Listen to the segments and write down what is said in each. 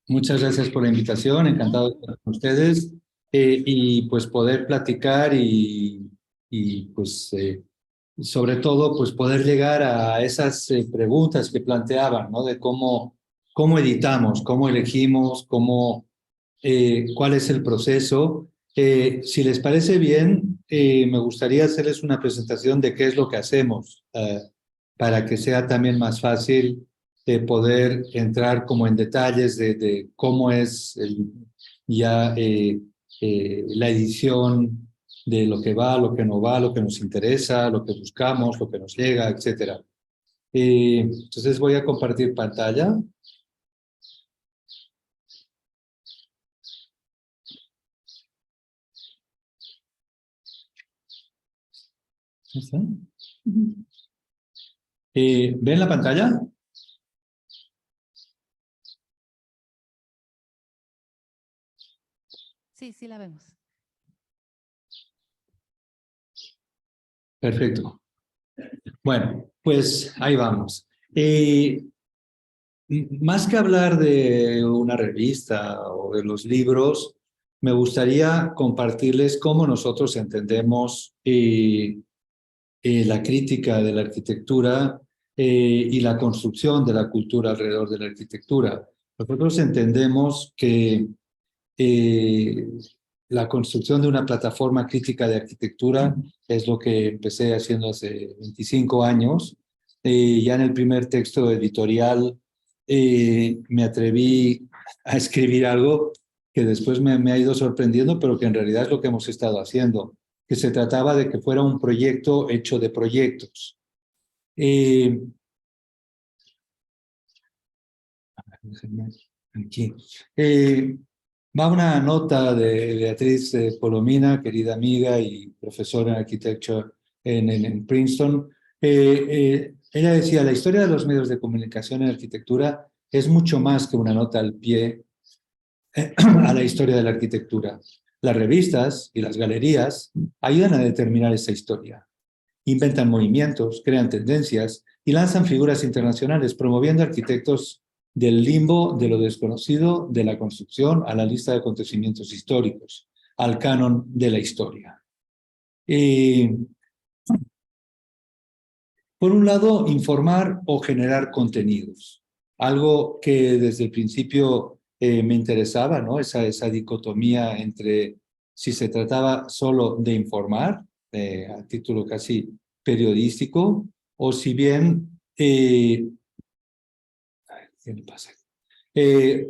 Muchas gracias por la invitación, encantado de estar con ustedes y pues poder platicar y pues sobre todo pues poder llegar a esas preguntas que planteaban, ¿no? De cómo editamos, cómo elegimos, cuál es el proceso. Si les parece bien, me gustaría hacerles una presentación de qué es lo que hacemos para que sea también más fácil poder entrar como en detalles de cómo es ya la edición de lo que va, lo que no va, lo que nos interesa, lo que buscamos, lo que nos llega, etcétera. Entonces voy a compartir pantalla. ¿Está? ¿Ven la pantalla? Sí, sí la vemos. Perfecto. Bueno, pues ahí vamos. Más que hablar de una revista o de los libros, me gustaría compartirles cómo nosotros entendemos la crítica de la arquitectura y la construcción de la cultura alrededor de la arquitectura. Nosotros entendemos que eh, la construcción de una plataforma crítica de arquitectura es lo que empecé haciendo hace 25 años. Ya en el primer texto editorial me atreví a escribir algo que después me ha ido sorprendiendo, pero que en realidad es lo que hemos estado haciendo, que se trataba de que fuera un proyecto hecho de proyectos. Aquí. Va una nota de Beatriz Polomina, querida amiga y profesora en architecture en Princeton. Ella decía, la historia de los medios de comunicación en arquitectura es mucho más que una nota al pie a la historia de la arquitectura. Las revistas y las galerías ayudan a determinar esa historia. Inventan movimientos, crean tendencias y lanzan figuras internacionales, promoviendo arquitectos del limbo de lo desconocido de la construcción a la lista de acontecimientos históricos, al canon de la historia. Por un lado, informar o generar contenidos, algo que desde el principio me interesaba, ¿no? Esa dicotomía entre si se trataba solo de informar, a título casi periodístico, o si bien, ¿qué le pasa?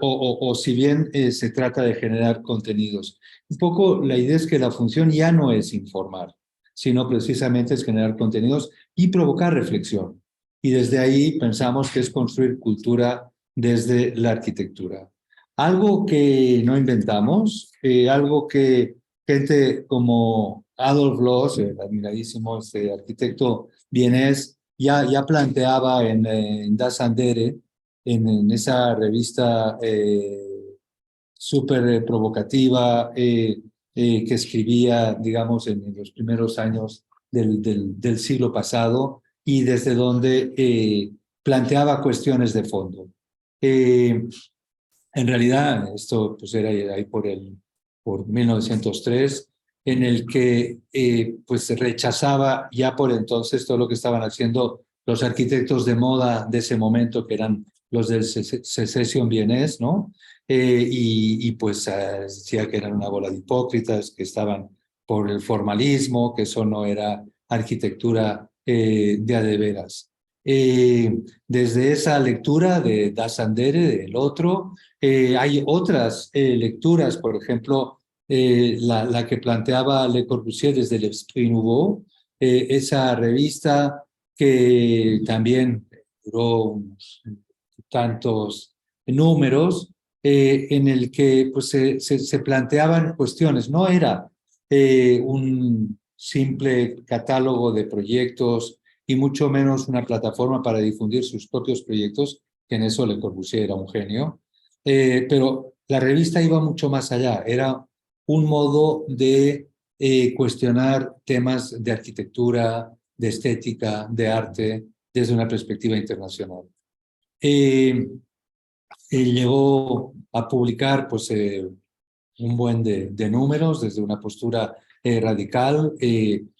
O si bien se trata de generar contenidos. Un poco la idea es que la función ya no es informar, sino precisamente es generar contenidos y provocar reflexión. Y desde ahí pensamos que es construir cultura desde la arquitectura. Algo que no inventamos, algo que gente como Adolf Loos, el admiradísimo arquitecto vienés, ya planteaba en Das Andere, en esa revista súper provocativa que escribía, digamos, en los primeros años del siglo pasado y desde donde planteaba cuestiones de fondo. En realidad, esto pues era ahí por 1903, en el que pues rechazaba ya por entonces todo lo que estaban haciendo los arquitectos de moda de ese momento, que eran los del Secession vienés, ¿no? Pues decía que eran una bola de hipócritas, que estaban por el formalismo, que eso no era arquitectura de a de veras. Desde esa lectura de Das Andere, del otro, hay otras lecturas, por ejemplo, la que planteaba Le Corbusier desde l'Esprit Nouveau, esa revista que también duró unos tantos números, en el que pues, se planteaban cuestiones. No era un simple catálogo de proyectos y mucho menos una plataforma para difundir sus propios proyectos, que en eso Le Corbusier era un genio, pero la revista iba mucho más allá, era un modo de cuestionar temas de arquitectura, de estética, de arte, desde una perspectiva internacional. Llegó a publicar pues, un buen de números desde una postura radical,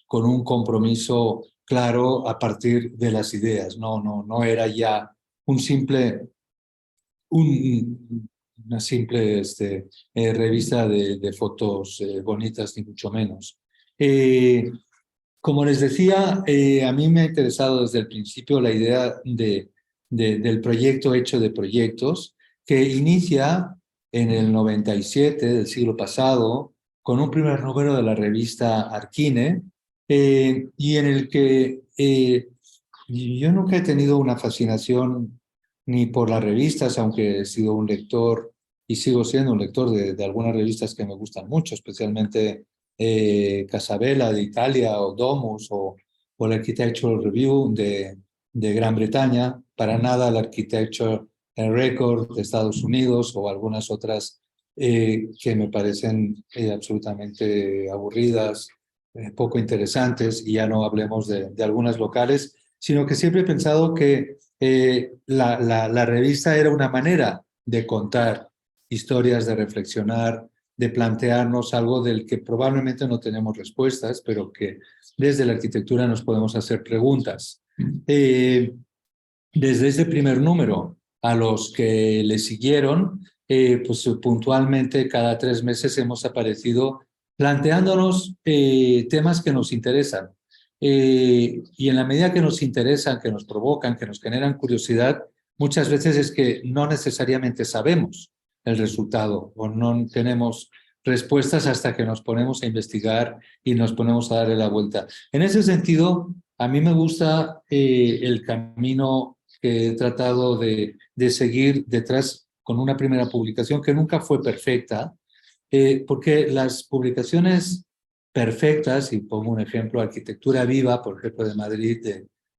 con un compromiso claro a partir de las ideas. No era ya un simple, una simple revista de fotos bonitas, ni mucho menos. Como les decía, a mí me ha interesado desde el principio la idea del proyecto hecho de proyectos, que inicia en el 97 del siglo pasado, con un primer número de la revista Arquine, y en el que yo nunca he tenido una fascinación ni por las revistas, aunque he sido un lector y sigo siendo un lector de algunas revistas que me gustan mucho, especialmente Casabella de Italia, o Domus, o el Architectural Review de Gran Bretaña, para nada el Architecture Record de Estados Unidos, o algunas otras que me parecen absolutamente aburridas, poco interesantes, y ya no hablemos de algunas locales, sino que siempre he pensado que la revista era una manera de contar historias, de reflexionar, de plantearnos algo del que probablemente no tenemos respuestas, pero que desde la arquitectura nos podemos hacer preguntas. Desde ese primer número a los que le siguieron, pues puntualmente cada 3 meses hemos aparecido planteándonos temas que nos interesan. Y en la medida que nos interesan, que nos provocan, que nos generan curiosidad, muchas veces es que no necesariamente sabemos el resultado o no tenemos respuestas hasta que nos ponemos a investigar y nos ponemos a darle la vuelta. En ese sentido, a mí me gusta el camino que he tratado de seguir detrás con una primera publicación que nunca fue perfecta, porque las publicaciones perfectas, y pongo un ejemplo, Arquitectura Viva, por ejemplo, de Madrid,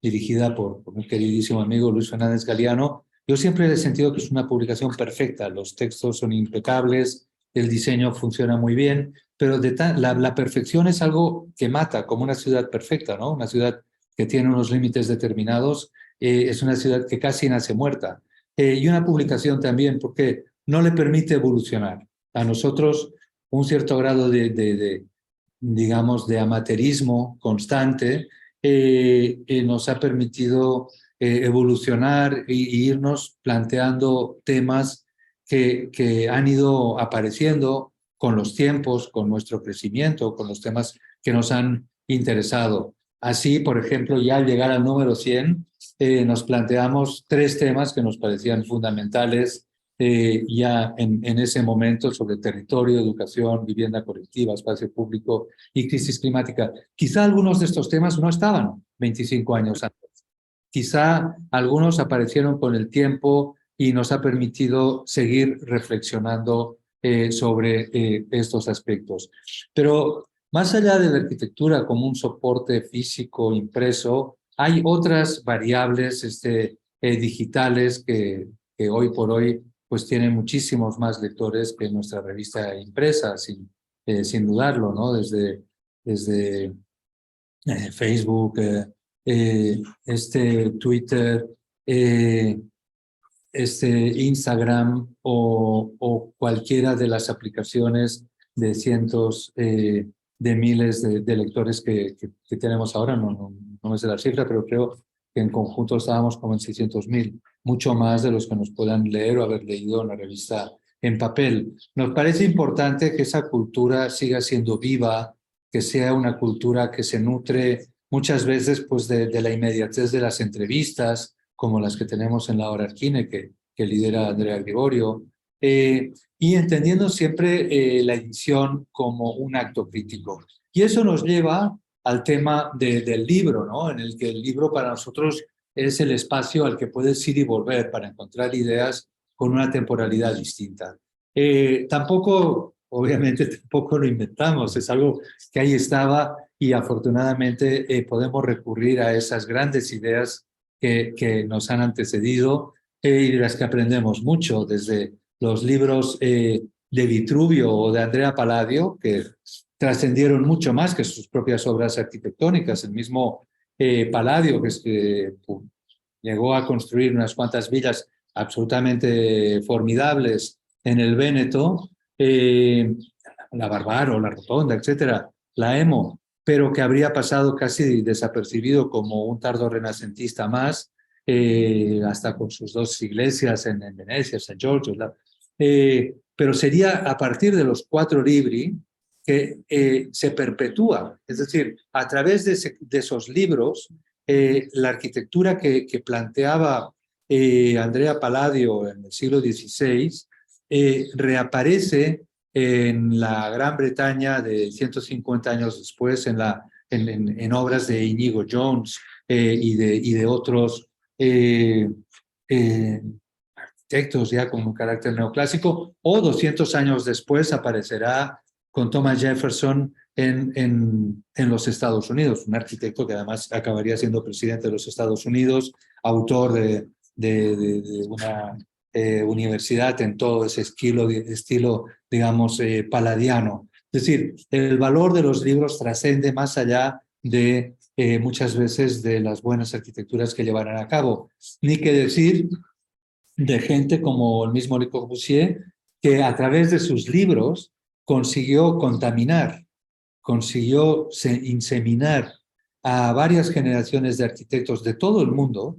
dirigida por un queridísimo amigo Luis Fernández Galeano, yo siempre he sentido que es una publicación perfecta, los textos son impecables, el diseño funciona muy bien, pero la perfección es algo que mata, como una ciudad perfecta, ¿no? Una ciudad que tiene unos límites determinados, es una ciudad que casi nace muerta. Y una publicación también, porque no le permite evolucionar. A nosotros un cierto grado digamos, de amateurismo constante nos ha permitido evolucionar e irnos planteando temas que han ido apareciendo con los tiempos, con nuestro crecimiento, con los temas que nos han interesado. Así, por ejemplo, ya al llegar al número 100, nos planteamos 3 temas que nos parecían fundamentales ya en ese momento, sobre territorio, educación, vivienda colectiva, espacio público y crisis climática. Quizá algunos de estos temas no estaban 25 años antes. Quizá algunos aparecieron con el tiempo y nos ha permitido seguir reflexionando sobre estos aspectos. Pero más allá de la arquitectura como un soporte físico impreso, hay otras variables digitales que hoy por hoy pues tienen muchísimos más lectores que nuestra revista impresa, sin dudarlo, ¿no? Desde Facebook, Twitter, eh, Instagram, o cualquiera de las aplicaciones de cientos de miles de lectores que tenemos ahora. No me sé la cifra, pero creo que en conjunto estábamos como en 600.000, mucho más de los que nos puedan leer o haber leído en la revista en papel. Nos parece importante que esa cultura siga siendo viva, que sea una cultura que se nutre muchas veces pues de la inmediatez de las entrevistas, como las que tenemos en la Hora Arquine, que lidera Andrea Gregorio, y entendiendo siempre la edición como un acto crítico. Y eso nos lleva al tema del libro, ¿no? En el que el libro para nosotros es el espacio al que puedes ir y volver para encontrar ideas con una temporalidad distinta. Obviamente, tampoco lo inventamos, es algo que ahí estaba, y afortunadamente podemos recurrir a esas grandes ideas que nos han antecedido y de las que aprendemos mucho, desde los libros de Vitruvio o de Andrea Palladio, que trascendieron mucho más que sus propias obras arquitectónicas. El mismo Palladio, que llegó a construir unas cuantas villas absolutamente formidables en el Véneto, la Barbaro, la Rotonda, etcétera, la Emo, pero que habría pasado casi desapercibido como un tardo renacentista más, hasta con sus dos iglesias en Venecia, San Giorgio. Pero sería a partir de los cuatro libri que se perpetúa, es decir, a través de esos libros, la arquitectura que planteaba Andrea Palladio en el siglo XVI reaparece en la Gran Bretaña de 150 años después en obras de Inigo Jones y de otros arquitectos ya con un carácter neoclásico, o 200 años después aparecerá con Thomas Jefferson en los Estados Unidos, un arquitecto que además acabaría siendo presidente de los Estados Unidos, autor de una universidad en todo ese estilo digamos, paladiano. Es decir, el valor de los libros trascende más allá de muchas veces de las buenas arquitecturas que llevarán a cabo. Ni que decir de gente como el mismo Le Corbusier, que a través de sus libros consiguió contaminar, consiguió inseminar a varias generaciones de arquitectos de todo el mundo,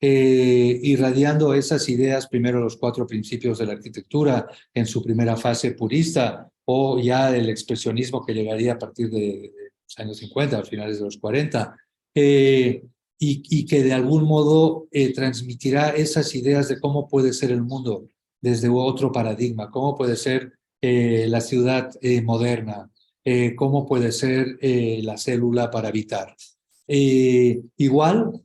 irradiando esas ideas, primero los cuatro principios de la arquitectura en su primera fase purista, o ya el expresionismo que llegaría a partir de los años 50, a finales de los 40, y que de algún modo transmitirá esas ideas de cómo puede ser el mundo desde otro paradigma, cómo puede ser la ciudad moderna, cómo puede ser la célula para habitar. Igual,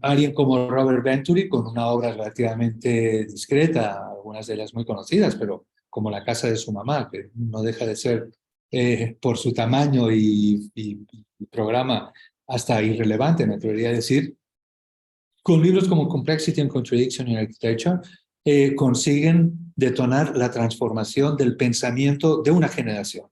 alguien como Robert Venturi, con una obra relativamente discreta, algunas de ellas muy conocidas, pero como La casa de su mamá, que no deja de ser por su tamaño y programa hasta irrelevante, me atrevería a decir, con libros como Complexity and Contradiction in Architecture, consiguen detonar la transformación del pensamiento de una generación.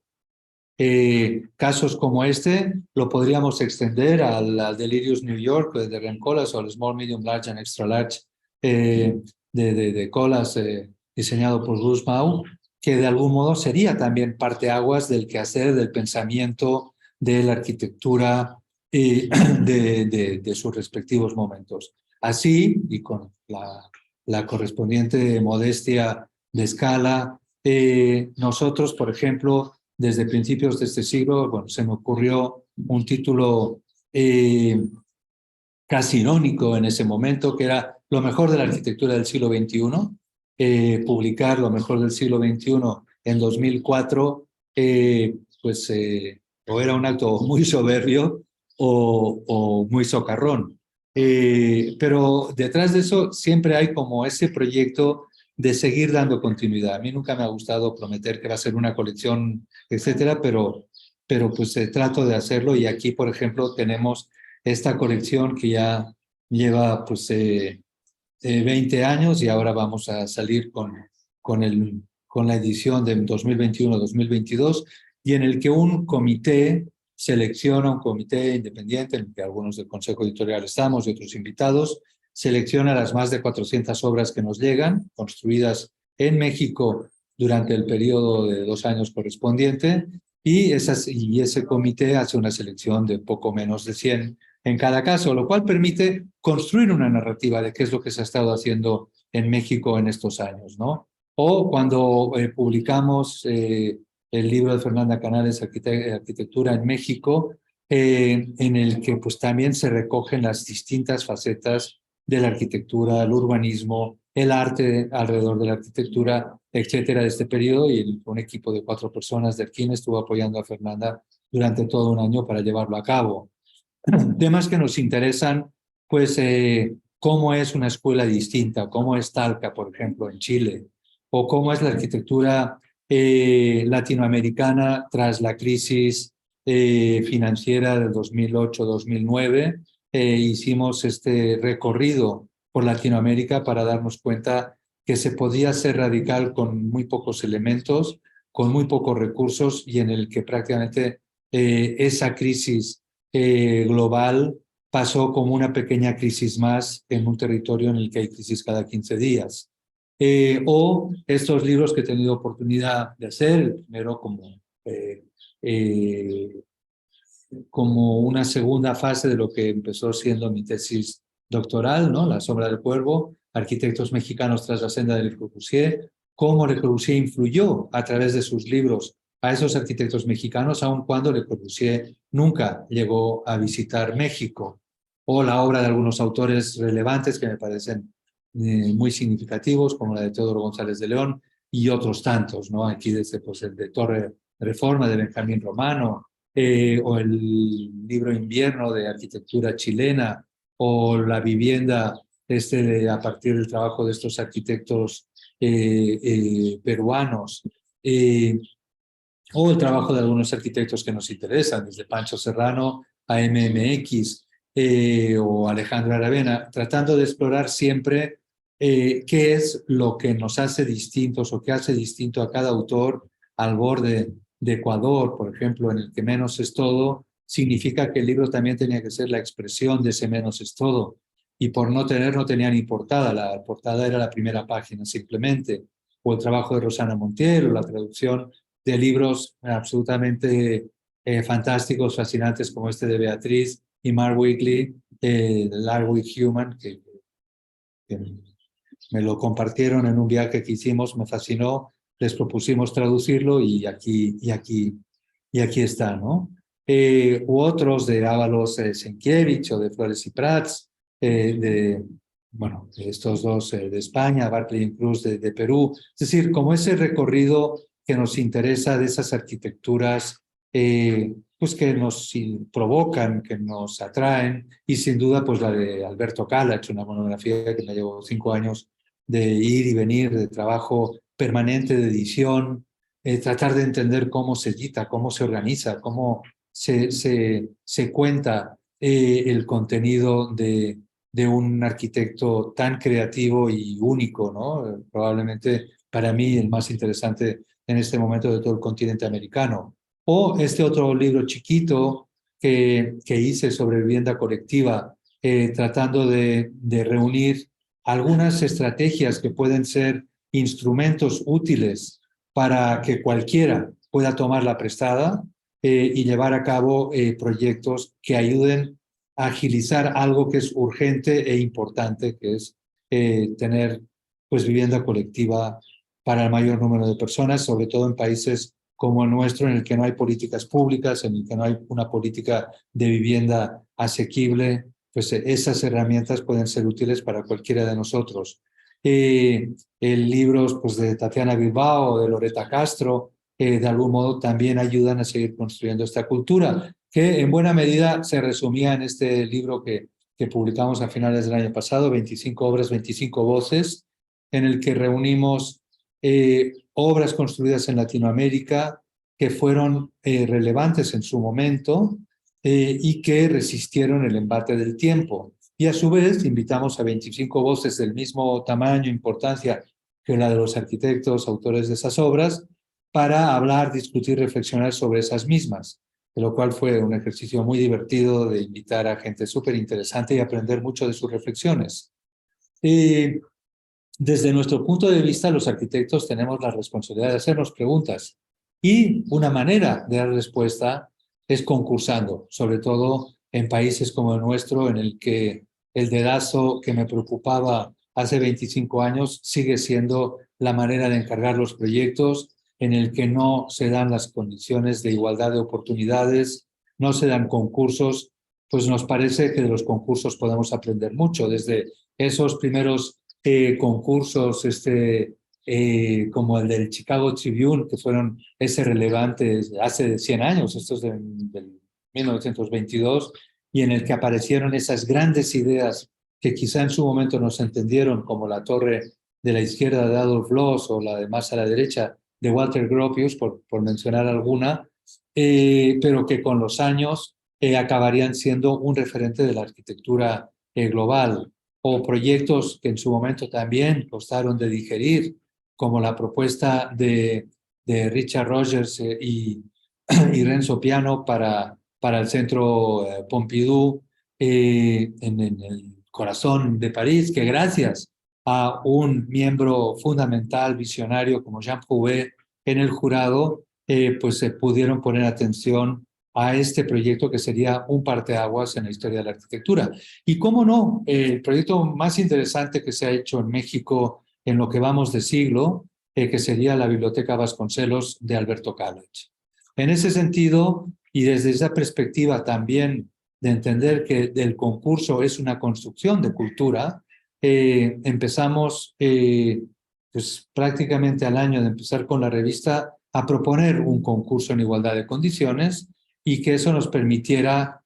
Casos como este lo podríamos extender al Delirious New York de Rem Koolhaas o al Small, Medium, Large and Extra Large de Koolhaas, diseñado por Bruce Mau, que de algún modo sería también parteaguas del quehacer del pensamiento de la arquitectura de sus respectivos momentos. Así, y con la correspondiente modestia de escala, nosotros, por ejemplo, desde principios de este siglo, bueno, se me ocurrió un título casi irónico en ese momento, que era Lo mejor de la arquitectura del siglo XXI. Publicar Lo mejor del siglo XXI en 2004, pues o era un acto muy soberbio o muy socarrón. Pero detrás de eso siempre hay como ese proyecto de seguir dando continuidad. A mí nunca me ha gustado prometer que va a ser una colección, etcétera, pero pues trato de hacerlo, y aquí, por ejemplo, tenemos esta colección que ya lleva pues 20 años, y ahora vamos a salir con la edición de 2021-2022, y en el que un comité selecciona, un comité independiente, en el que algunos del Consejo Editorial estamos y otros invitados, selecciona las más de 400 obras que nos llegan, construidas en México durante el periodo de 2 años correspondiente, y ese comité hace una selección de poco menos de 100 en cada caso, lo cual permite construir una narrativa de qué es lo que se ha estado haciendo en México en estos años, ¿no? O cuando publicamos el libro de Fernanda Canales, Arquitectura en México, en el que pues también se recogen las distintas facetas de la arquitectura, el urbanismo, el arte alrededor de la arquitectura, etcétera, de este periodo, y un equipo de 4 personas de Arquín estuvo apoyando a Fernanda durante todo un año para llevarlo a cabo. Temas que nos interesan, pues, cómo es una escuela distinta, cómo es Talca, por ejemplo, en Chile, o cómo es la arquitectura latinoamericana tras la crisis financiera del 2008-2009. Hicimos este recorrido por Latinoamérica para darnos cuenta que se podía ser radical con muy pocos elementos, con muy pocos recursos, y en el que prácticamente esa crisis global pasó como una pequeña crisis más en un territorio en el que hay crisis cada 15 días. O estos libros que he tenido oportunidad de hacer, el primero como una segunda fase de lo que empezó siendo mi tesis doctoral, ¿no? La sombra del cuervo, arquitectos mexicanos tras la senda de Le Corbusier, cómo Le Corbusier influyó a través de sus libros a esos arquitectos mexicanos, aun cuando Le Corbusier nunca llegó a visitar México, o la obra de algunos autores relevantes que me parecen muy significativos, como la de Teodoro González de León y otros tantos, ¿no? Aquí desde pues, el de Torre Reforma de Benjamín Romano, o el libro Invierno de arquitectura chilena, o la vivienda a partir del trabajo de estos arquitectos peruanos, o el trabajo de algunos arquitectos que nos interesan, desde Pancho Serrano a MMX o Alejandro Aravena, tratando de explorar siempre qué es lo que nos hace distintos o qué hace distinto a cada autor al borde de Ecuador, por ejemplo, en el que menos es todo, significa que el libro también tenía que ser la expresión de ese menos es todo. Y por no tenía ni portada, la portada era la primera página simplemente, o el trabajo de Rosana Montiel, o la traducción de libros absolutamente fantásticos, fascinantes, como este de Beatriz y Mark Wigley, Large with Human, que me lo compartieron en un viaje que hicimos, me fascinó, les propusimos traducirlo y aquí está, ¿no? U otros de Ábalos Sienkiewicz o de Flores y Prats, bueno, estos dos de España, Barclay y Cruz de Perú. Es decir, como ese recorrido que nos interesa de esas arquitecturas pues que nos provocan, que nos atraen, y sin duda pues la de Alberto Calach, una monografía que me llevó 5 años de ir y venir, de trabajo permanente, de edición, tratar de entender cómo se edita, cómo se organiza, cómo se cuenta el contenido de un arquitecto tan creativo y único, ¿no? Probablemente para mí el más interesante en este momento de todo el continente americano. O este otro libro chiquito que hice sobre vivienda colectiva, tratando de reunir algunas estrategias que pueden ser instrumentos útiles para que cualquiera pueda tomarla prestada y llevar a cabo proyectos que ayuden a agilizar algo que es urgente e importante, que es tener pues vivienda colectiva para el mayor número de personas, sobre todo en países como el nuestro, en el que no hay políticas públicas, en el que no hay una política de vivienda asequible. Pues esas herramientas pueden ser útiles para cualquiera de nosotros. Libros pues, de Tatiana Bilbao o de Loretta Castro, de algún modo también ayudan a seguir construyendo esta cultura, que en buena medida se resumía en este libro que publicamos a finales del año pasado, 25 obras, 25 voces, en el que reunimos obras construidas en Latinoamérica que fueron relevantes en su momento y que resistieron el embate del tiempo. Y a su vez invitamos a 25 voces del mismo tamaño e importancia que la de los arquitectos, autores de esas obras, para hablar, discutir, reflexionar sobre esas mismas, de lo cual fue un ejercicio muy divertido de invitar a gente súper interesante y aprender mucho de sus reflexiones. Desde nuestro punto de vista, los arquitectos tenemos la responsabilidad de hacernos preguntas y una manera de dar respuesta es concursando, sobre todo en países como el nuestro, en el que el dedazo que me preocupaba hace 25 años sigue siendo la manera de encargar los proyectos, en el que no se dan las condiciones de igualdad de oportunidades, no se dan concursos. Pues nos parece que de los concursos podemos aprender mucho, desde esos primeros concursos como el del Chicago Tribune, que fueron relevantes hace 100 años, estos del 1922, y en el que aparecieron esas grandes ideas que quizá en su momento no se entendieron, como la torre de la izquierda de Adolf Loos o la de más a la derecha de Walter Gropius, por mencionar alguna, pero que con los años acabarían siendo un referente de la arquitectura global, o proyectos que en su momento también costaron de digerir, como la propuesta de Richard Rogers y Renzo Piano para el Centro Pompidou, en el corazón de París, que gracias a un miembro fundamental, visionario como Jean Prouvé en el jurado, pues se pudieron poner atención a este proyecto que sería un parteaguas en la historia de la arquitectura. Y cómo no, el proyecto más interesante que se ha hecho en México en lo que vamos de siglo, que sería la Biblioteca Vasconcelos de Alberto College. En ese sentido, y desde esa perspectiva también de entender que el concurso es una construcción de cultura, empezamos pues prácticamente al año de empezar con la revista a proponer un concurso en igualdad de condiciones y que eso nos permitiera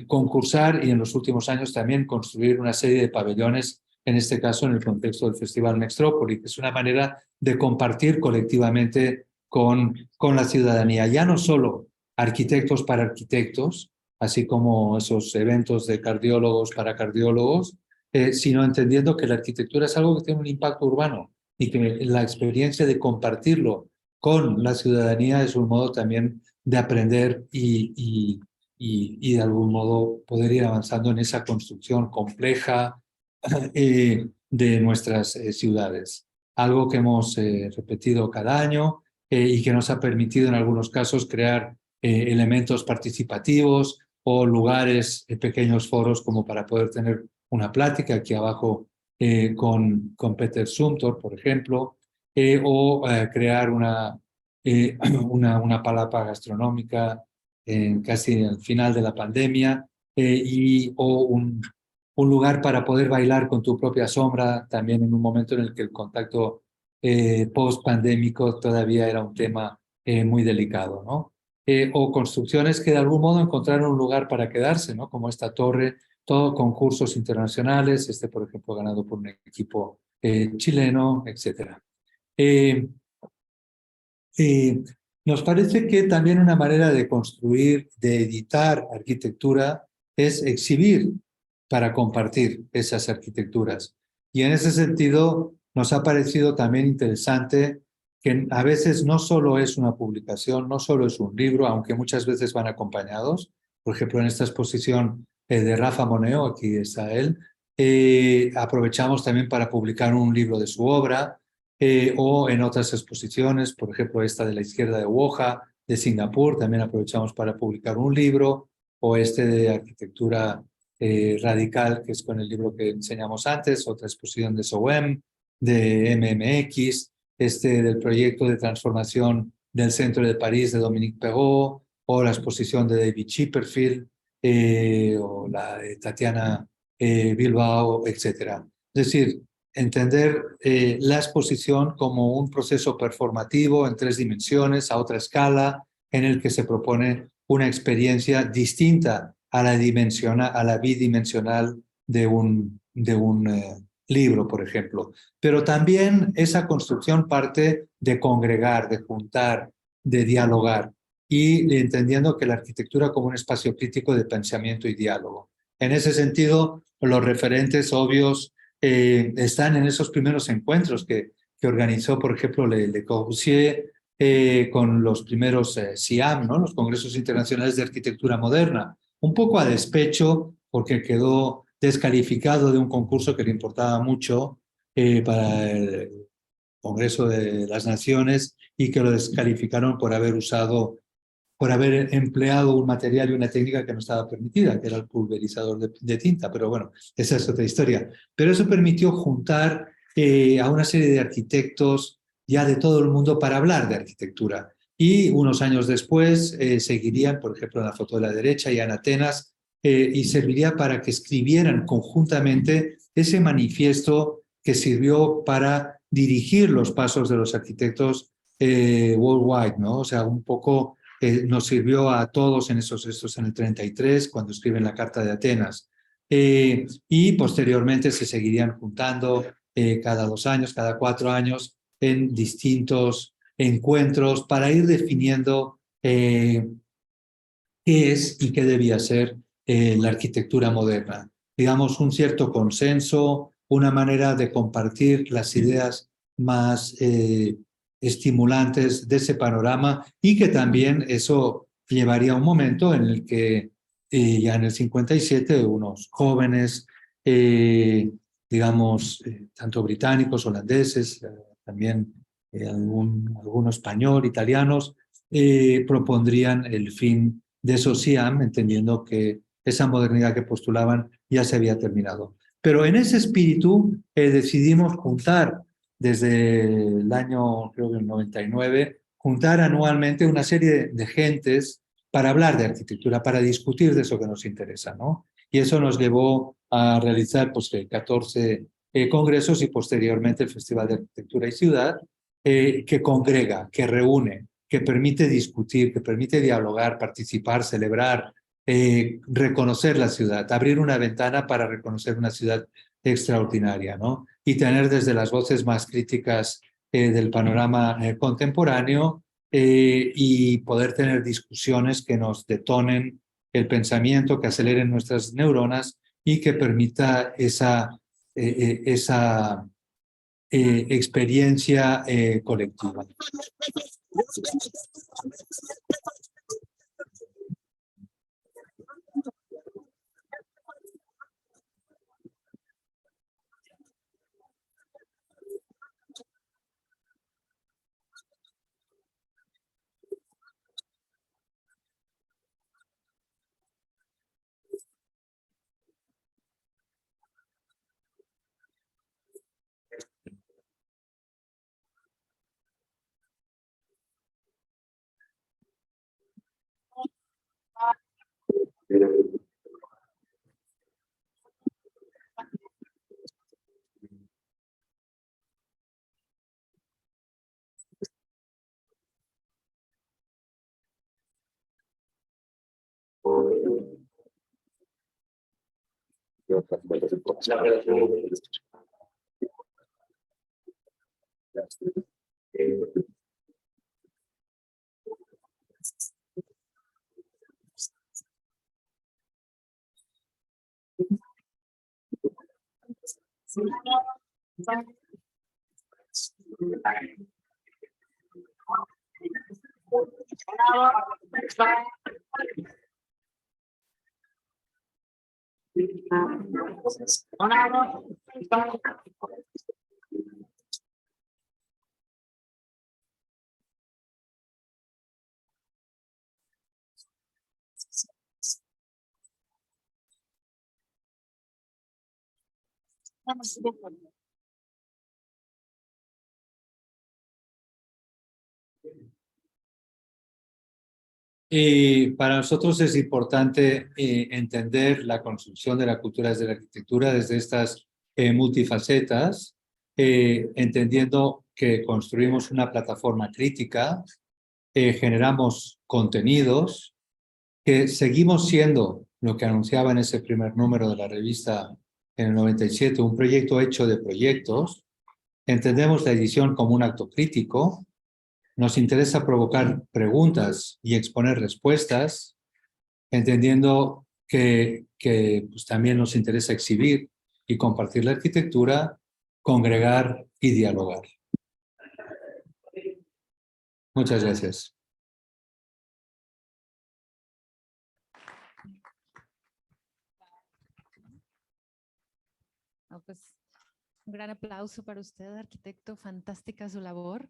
concursar y en los últimos años también construir una serie de pabellones, en este caso en el contexto del Festival Mextrópoli, que es una manera de compartir colectivamente con la ciudadanía, ya no solo arquitectos para arquitectos, así como esos eventos de cardiólogos para cardiólogos, sino entendiendo que la arquitectura es algo que tiene un impacto urbano y que la experiencia de compartirlo con la ciudadanía es un modo también de aprender y de algún modo poder ir avanzando en esa construcción compleja de nuestras ciudades. Algo que hemos repetido cada año y que nos ha permitido en algunos casos crear elementos participativos o lugares, pequeños foros como para poder tener una plática aquí abajo con Peter Zumthor, por ejemplo, o crear una palapa gastronómica casi al final de la pandemia o un lugar para poder bailar con tu propia sombra, también en un momento en el que el contacto post-pandémico todavía era un tema muy delicado, ¿no? O construcciones que de algún modo encontraron un lugar para quedarse, ¿no? Como esta torre, todo concursos internacionales, por ejemplo, ganado por un equipo chileno, etc. Nos parece que también una manera de construir, de editar arquitectura, es exhibir para compartir esas arquitecturas. Y en ese sentido, nos ha parecido también interesante que a veces no solo es una publicación, no solo es un libro, aunque muchas veces van acompañados. Por ejemplo, en esta exposición de Rafa Moneo, aquí está él, aprovechamos también para publicar un libro de su obra, o en otras exposiciones, por ejemplo, esta de la izquierda de Woja, de Singapur, también aprovechamos para publicar un libro, o este de arquitectura radical, que es con el libro que enseñamos antes, otra exposición de SOEM, de MMX, del proyecto de transformación del centro de París de Dominique Perrault, o la exposición de David Chipperfield, o la de Tatiana Bilbao, etc. Es decir, entender la exposición como un proceso performativo en 3 dimensiones, a otra escala, en el que se propone una experiencia distinta a la bidimensional de un libro, por ejemplo. Pero también esa construcción parte de congregar, de juntar, de dialogar, y entendiendo que la arquitectura como un espacio crítico de pensamiento y diálogo. En ese sentido, los referentes obvios están en esos primeros encuentros que organizó, por ejemplo, Le Corbusier con los primeros CIAM, ¿no? Los Congresos Internacionales de Arquitectura Moderna, un poco a despecho porque quedó descalificado de un concurso que le importaba mucho para el Congreso de las Naciones y que lo descalificaron por haber empleado un material y una técnica que no estaba permitida, que era el pulverizador de tinta, pero bueno, esa es otra historia. Pero eso permitió juntar a una serie de arquitectos ya de todo el mundo para hablar de arquitectura. Y unos años después seguirían, por ejemplo, en la foto de la derecha, ya en Atenas, y serviría para que escribieran conjuntamente ese manifiesto que sirvió para dirigir los pasos de los arquitectos worldwide, ¿no? O sea, un poco nos sirvió a todos en estos en el 33, cuando escriben la Carta de Atenas. Y posteriormente se seguirían juntando cada 2 años, cada 4 años, en distintos encuentros para ir definiendo qué es y qué debía ser la arquitectura moderna. Digamos, un cierto consenso, una manera de compartir las ideas más estimulantes de ese panorama, y que también eso llevaría a un momento en el que ya en el 57, unos jóvenes, digamos, tanto británicos, holandeses, también alguno español, italianos, propondrían el fin de SOCIAM, entendiendo que esa modernidad que postulaban ya se había terminado. Pero en ese espíritu decidimos juntar desde el año, creo que el 99, juntar anualmente una serie de gentes para hablar de arquitectura, para discutir de eso que nos interesa, ¿no? Y eso nos llevó a realizar pues, 14 congresos y posteriormente el Festival de Arquitectura y Ciudad, que congrega, que reúne, que permite discutir, que permite dialogar, participar, celebrar, reconocer la ciudad, abrir una ventana para reconocer una ciudad extraordinaria, ¿no? Y tener desde las voces más críticas del panorama contemporáneo y poder tener discusiones que nos detonen el pensamiento, que aceleren nuestras neuronas y que permita esa experiencia colectiva. Para nosotros es importante entender la construcción de la cultura desde la arquitectura, desde estas multifacetas, entendiendo que construimos una plataforma crítica, generamos contenidos, que seguimos siendo lo que anunciaba en ese primer número de la revista en el 97, un proyecto hecho de proyectos. Entendemos la edición como un acto crítico. Nos interesa provocar preguntas y exponer respuestas, entendiendo que pues, también nos interesa exhibir y compartir la arquitectura, congregar y dialogar. Muchas gracias. Pues, un gran aplauso para usted, arquitecto, fantástica su labor.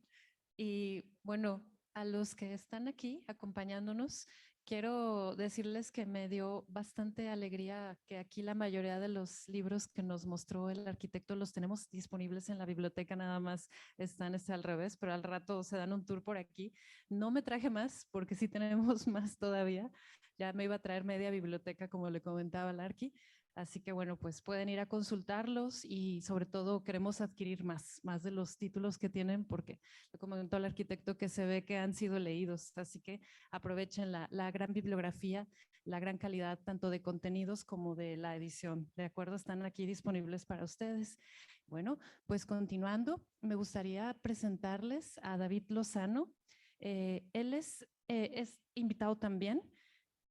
Y bueno, a los que están aquí acompañándonos, quiero decirles que me dio bastante alegría que aquí la mayoría de los libros que nos mostró el arquitecto los tenemos disponibles en la biblioteca, nada más están al revés, pero al rato se dan un tour por aquí. No me traje más porque sí tenemos más todavía. Ya me iba a traer media biblioteca, como le comentaba el Arqui. Así que bueno, pues pueden ir a consultarlos y sobre todo queremos adquirir más de los títulos que tienen porque le comentó el arquitecto que se ve que han sido leídos. Así que aprovechen la gran bibliografía, la gran calidad tanto de contenidos como de la edición. ¿De acuerdo? Están aquí disponibles para ustedes. Bueno, pues continuando, me gustaría presentarles a David Lozano. Él es invitado también.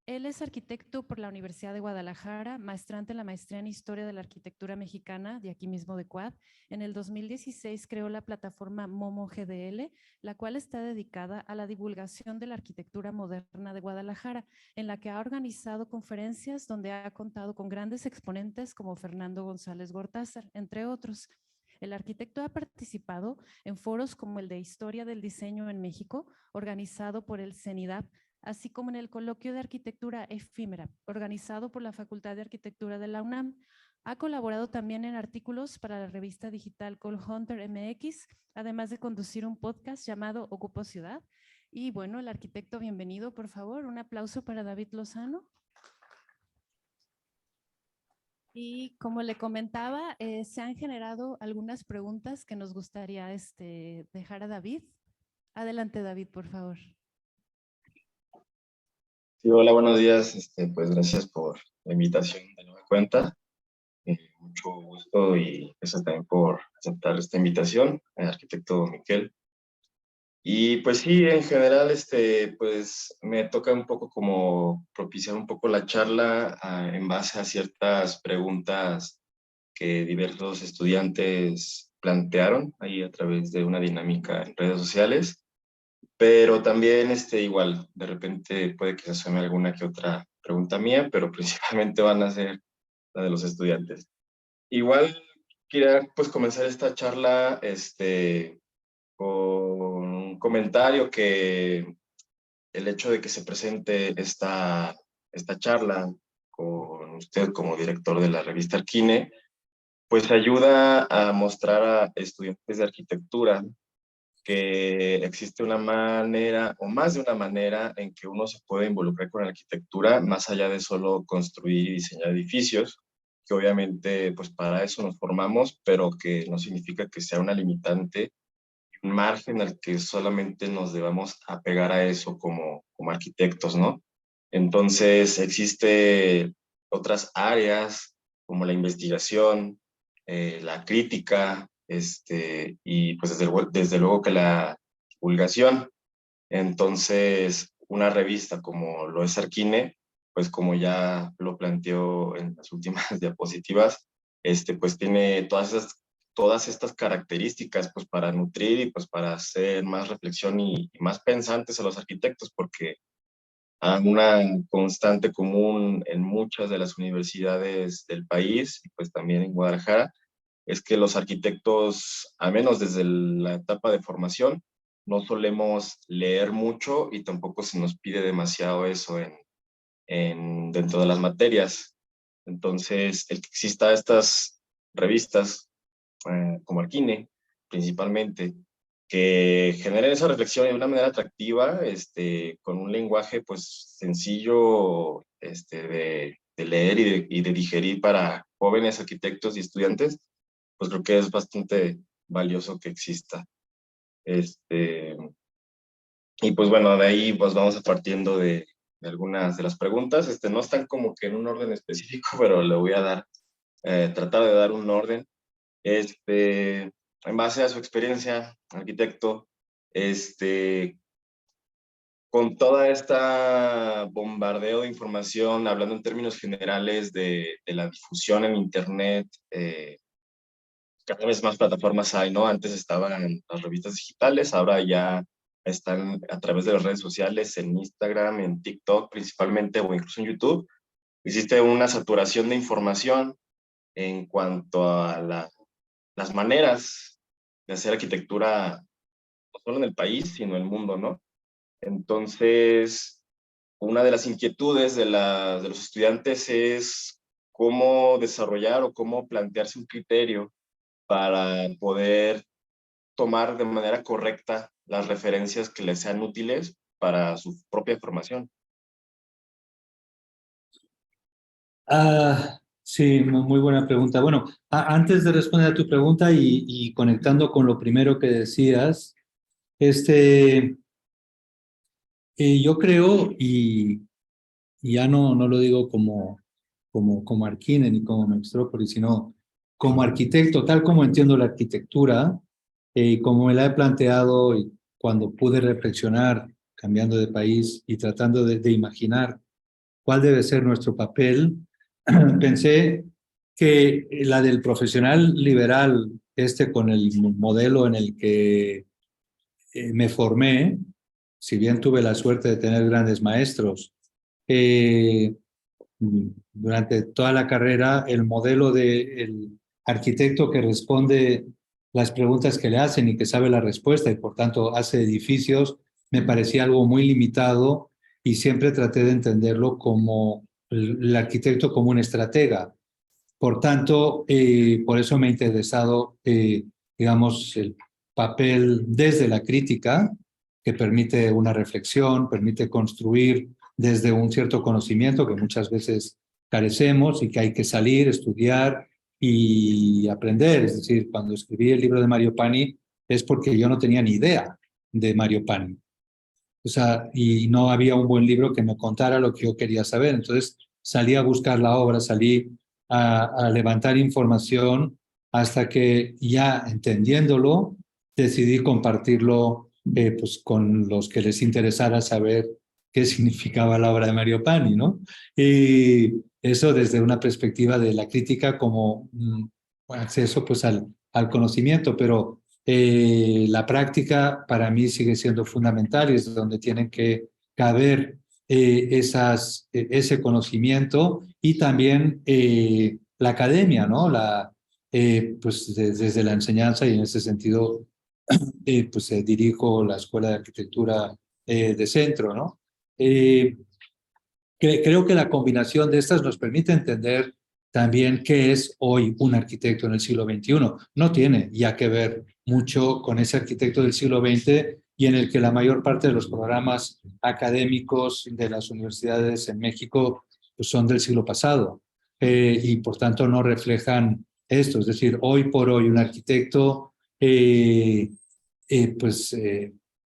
Él es arquitecto por la Universidad de Guadalajara, maestrante en la maestría en Historia de la Arquitectura Mexicana, de aquí mismo de CUAD. En el 2016 creó la plataforma Momo GDL, la cual está dedicada a la divulgación de la arquitectura moderna de Guadalajara, en la que ha organizado conferencias donde ha contado con grandes exponentes como Fernando González Gortázar, entre otros. El arquitecto ha participado en foros como el de Historia del Diseño en México, organizado por el CENIDAP, así como en el Coloquio de Arquitectura Efímera, organizado por la Facultad de Arquitectura de la UNAM. Ha colaborado también en artículos para la revista digital Call Hunter MX, además de conducir un podcast llamado Ocupo Ciudad. Y bueno, el arquitecto, bienvenido, por favor. Un aplauso para David Lozano. Y como le comentaba, se han generado algunas preguntas que nos gustaría dejar a David. Adelante, David, por favor. Sí, hola, buenos días. Pues gracias por la invitación de nueva cuenta. Mucho gusto y gracias también por aceptar esta invitación, arquitecto Miquel. Y pues sí, en general, pues me toca un poco como propiciar un poco la charla en base a ciertas preguntas que diversos estudiantes plantearon ahí a través de una dinámica en redes sociales. Pero también, igual, de repente puede que se asome alguna que otra pregunta mía, pero principalmente van a ser la de los estudiantes. Igual quería, pues, comenzar esta charla, con un comentario que el hecho de que se presente esta charla con usted como director de la revista Arquine, pues ayuda a mostrar a estudiantes de arquitectura que existe una manera o más de una manera en que uno se puede involucrar con la arquitectura más allá de solo construir y diseñar edificios, que obviamente pues para eso nos formamos, pero que no significa que sea una limitante, un margen al que solamente nos debamos apegar a eso como arquitectos, ¿no? Entonces existe otras áreas como la investigación, la crítica, y pues desde luego que la divulgación. Entonces, una revista como lo es Arquine, pues como ya lo planteó en las últimas diapositivas, pues tiene todas estas características pues para nutrir y pues para hacer más reflexión y más pensantes a los arquitectos, porque una constante común en muchas de las universidades del país, y pues también en Guadalajara, es que los arquitectos, al menos desde la etapa de formación, no solemos leer mucho y tampoco se nos pide demasiado eso dentro de las materias. Entonces, el que exista estas revistas como Arquine, principalmente, que generen esa reflexión de una manera atractiva, con un lenguaje pues sencillo de leer y de digerir para jóvenes arquitectos y estudiantes, pues creo que es bastante valioso que exista. Y pues bueno, de ahí pues vamos a partiendo de algunas de las preguntas. No están como que en un orden específico, pero le voy a tratar de dar un orden. En base a su experiencia, arquitecto, con toda esta bombardeo de información, hablando en términos generales de la difusión en Internet, cada vez más plataformas hay, ¿no? Antes estaban las revistas digitales, ahora ya están a través de las redes sociales, en Instagram, en TikTok principalmente, o incluso en YouTube. Existe una saturación de información en cuanto a las maneras de hacer arquitectura, no solo en el país, sino en el mundo, ¿no? Entonces, una de las inquietudes de los estudiantes es cómo desarrollar o cómo plantearse un criterio para poder tomar de manera correcta las referencias que les sean útiles para su propia formación. Sí, muy buena pregunta. Bueno, antes de responder a tu pregunta y conectando con lo primero que decías, yo creo, y ya no lo digo como Arquine ni como Mextrópolis, sino como arquitecto, tal como entiendo la arquitectura, y como me la he planteado y cuando pude reflexionar, cambiando de país y tratando de imaginar cuál debe ser nuestro papel, pensé que la del profesional liberal, con el modelo en el que me formé, si bien tuve la suerte de tener grandes maestros, durante toda la carrera, el modelo del arquitecto que responde las preguntas que le hacen y que sabe la respuesta y por tanto hace edificios, me parecía algo muy limitado y siempre traté de entenderlo como el arquitecto como un estratega. Por tanto, por eso me ha interesado, digamos, el papel desde la crítica, que permite una reflexión, permite construir desde un cierto conocimiento que muchas veces carecemos y que hay que salir, estudiar y aprender. Es decir, cuando escribí el libro de Mario Pani es porque yo no tenía ni idea de Mario Pani. O sea, y no había un buen libro que me contara lo que yo quería saber. Entonces salí a buscar la obra, salí a levantar información hasta que ya entendiéndolo, decidí compartirlo pues con los que les interesara saber qué significaba la obra de Mario Pani, ¿no? Y eso desde una perspectiva de la crítica como acceso pues al conocimiento, pero la práctica para mí sigue siendo fundamental y es donde tienen que caber ese conocimiento y también la academia, ¿no? Pues desde la enseñanza y en ese sentido pues dirijo la Escuela de Arquitectura de Centro, ¿no? Creo que la combinación de estas nos permite entender también qué es hoy un arquitecto en el siglo XXI. No tiene ya que ver mucho con ese arquitecto del siglo XX y en el que la mayor parte de los programas académicos de las universidades en México pues, son del siglo pasado y por tanto no reflejan esto. Es decir, hoy por hoy un arquitecto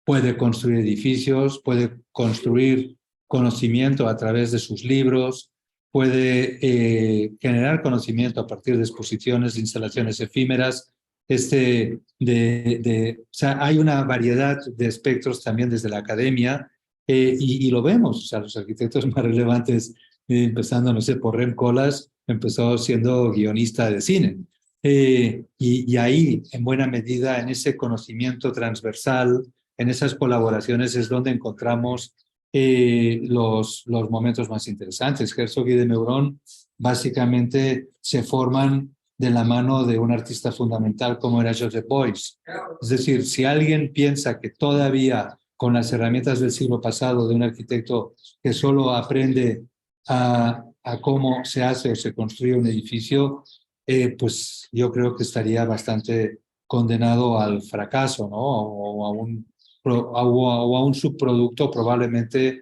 puede construir edificios, puede construir conocimiento a través de sus libros, puede generar conocimiento a partir de exposiciones, de instalaciones efímeras. O sea, hay una variedad de espectros también desde la academia y lo vemos. O sea, los arquitectos más relevantes, empezando, no sé, por Rem Koolhaas, empezó siendo guionista de cine. Y ahí, en buena medida, en ese conocimiento transversal, en esas colaboraciones es donde encontramos los momentos más interesantes. Herzog y de Meuron básicamente se forman de la mano de un artista fundamental como era Joseph Beuys. Es decir, si alguien piensa que todavía con las herramientas del siglo pasado de un arquitecto que solo aprende a cómo se hace o se construye un edificio, pues yo creo que estaría bastante condenado al fracaso, ¿no? O a un subproducto probablemente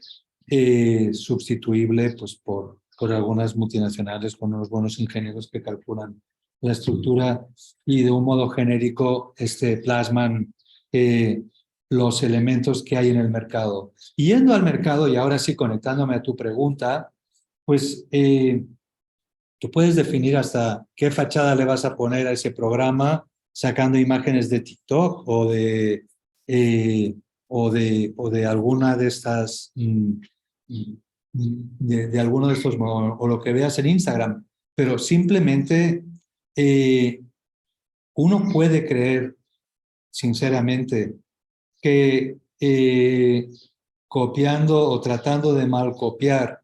sustituible pues, por algunas multinacionales con unos buenos ingenieros que calculan la estructura y de un modo genérico plasman los elementos que hay en el mercado. Y yendo al mercado, y ahora sí conectándome a tu pregunta, pues tú puedes definir hasta qué fachada le vas a poner a ese programa sacando imágenes de TikTok o de alguna de estas, de alguno de estos, o lo que veas en Instagram. Pero simplemente uno puede creer, sinceramente, que copiando o tratando de mal copiar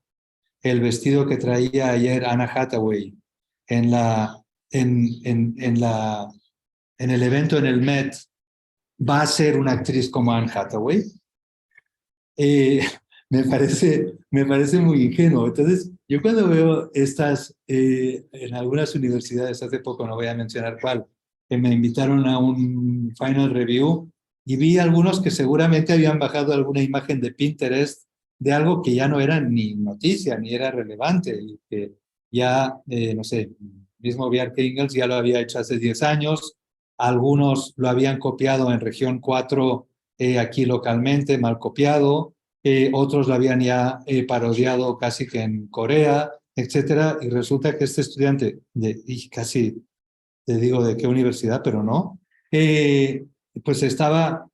el vestido que traía ayer Anna Hathaway en el evento en el Met, va a ser una actriz como Anne Hathaway. Me parece muy ingenuo. Entonces, yo cuando veo estas, en algunas universidades, hace poco, no voy a mencionar cuál, que me invitaron a un final review y vi algunos que seguramente habían bajado alguna imagen de Pinterest de algo que ya no era ni noticia, ni era relevante, y que ya, no sé, mismo Bjarke Ingels ya lo había hecho hace 10 años, algunos lo habían copiado en región 4 aquí localmente, mal copiado, otros lo habían ya parodiado casi que en Corea, etcétera, y resulta que este estudiante, y casi te digo de qué universidad, pero no, pues estaba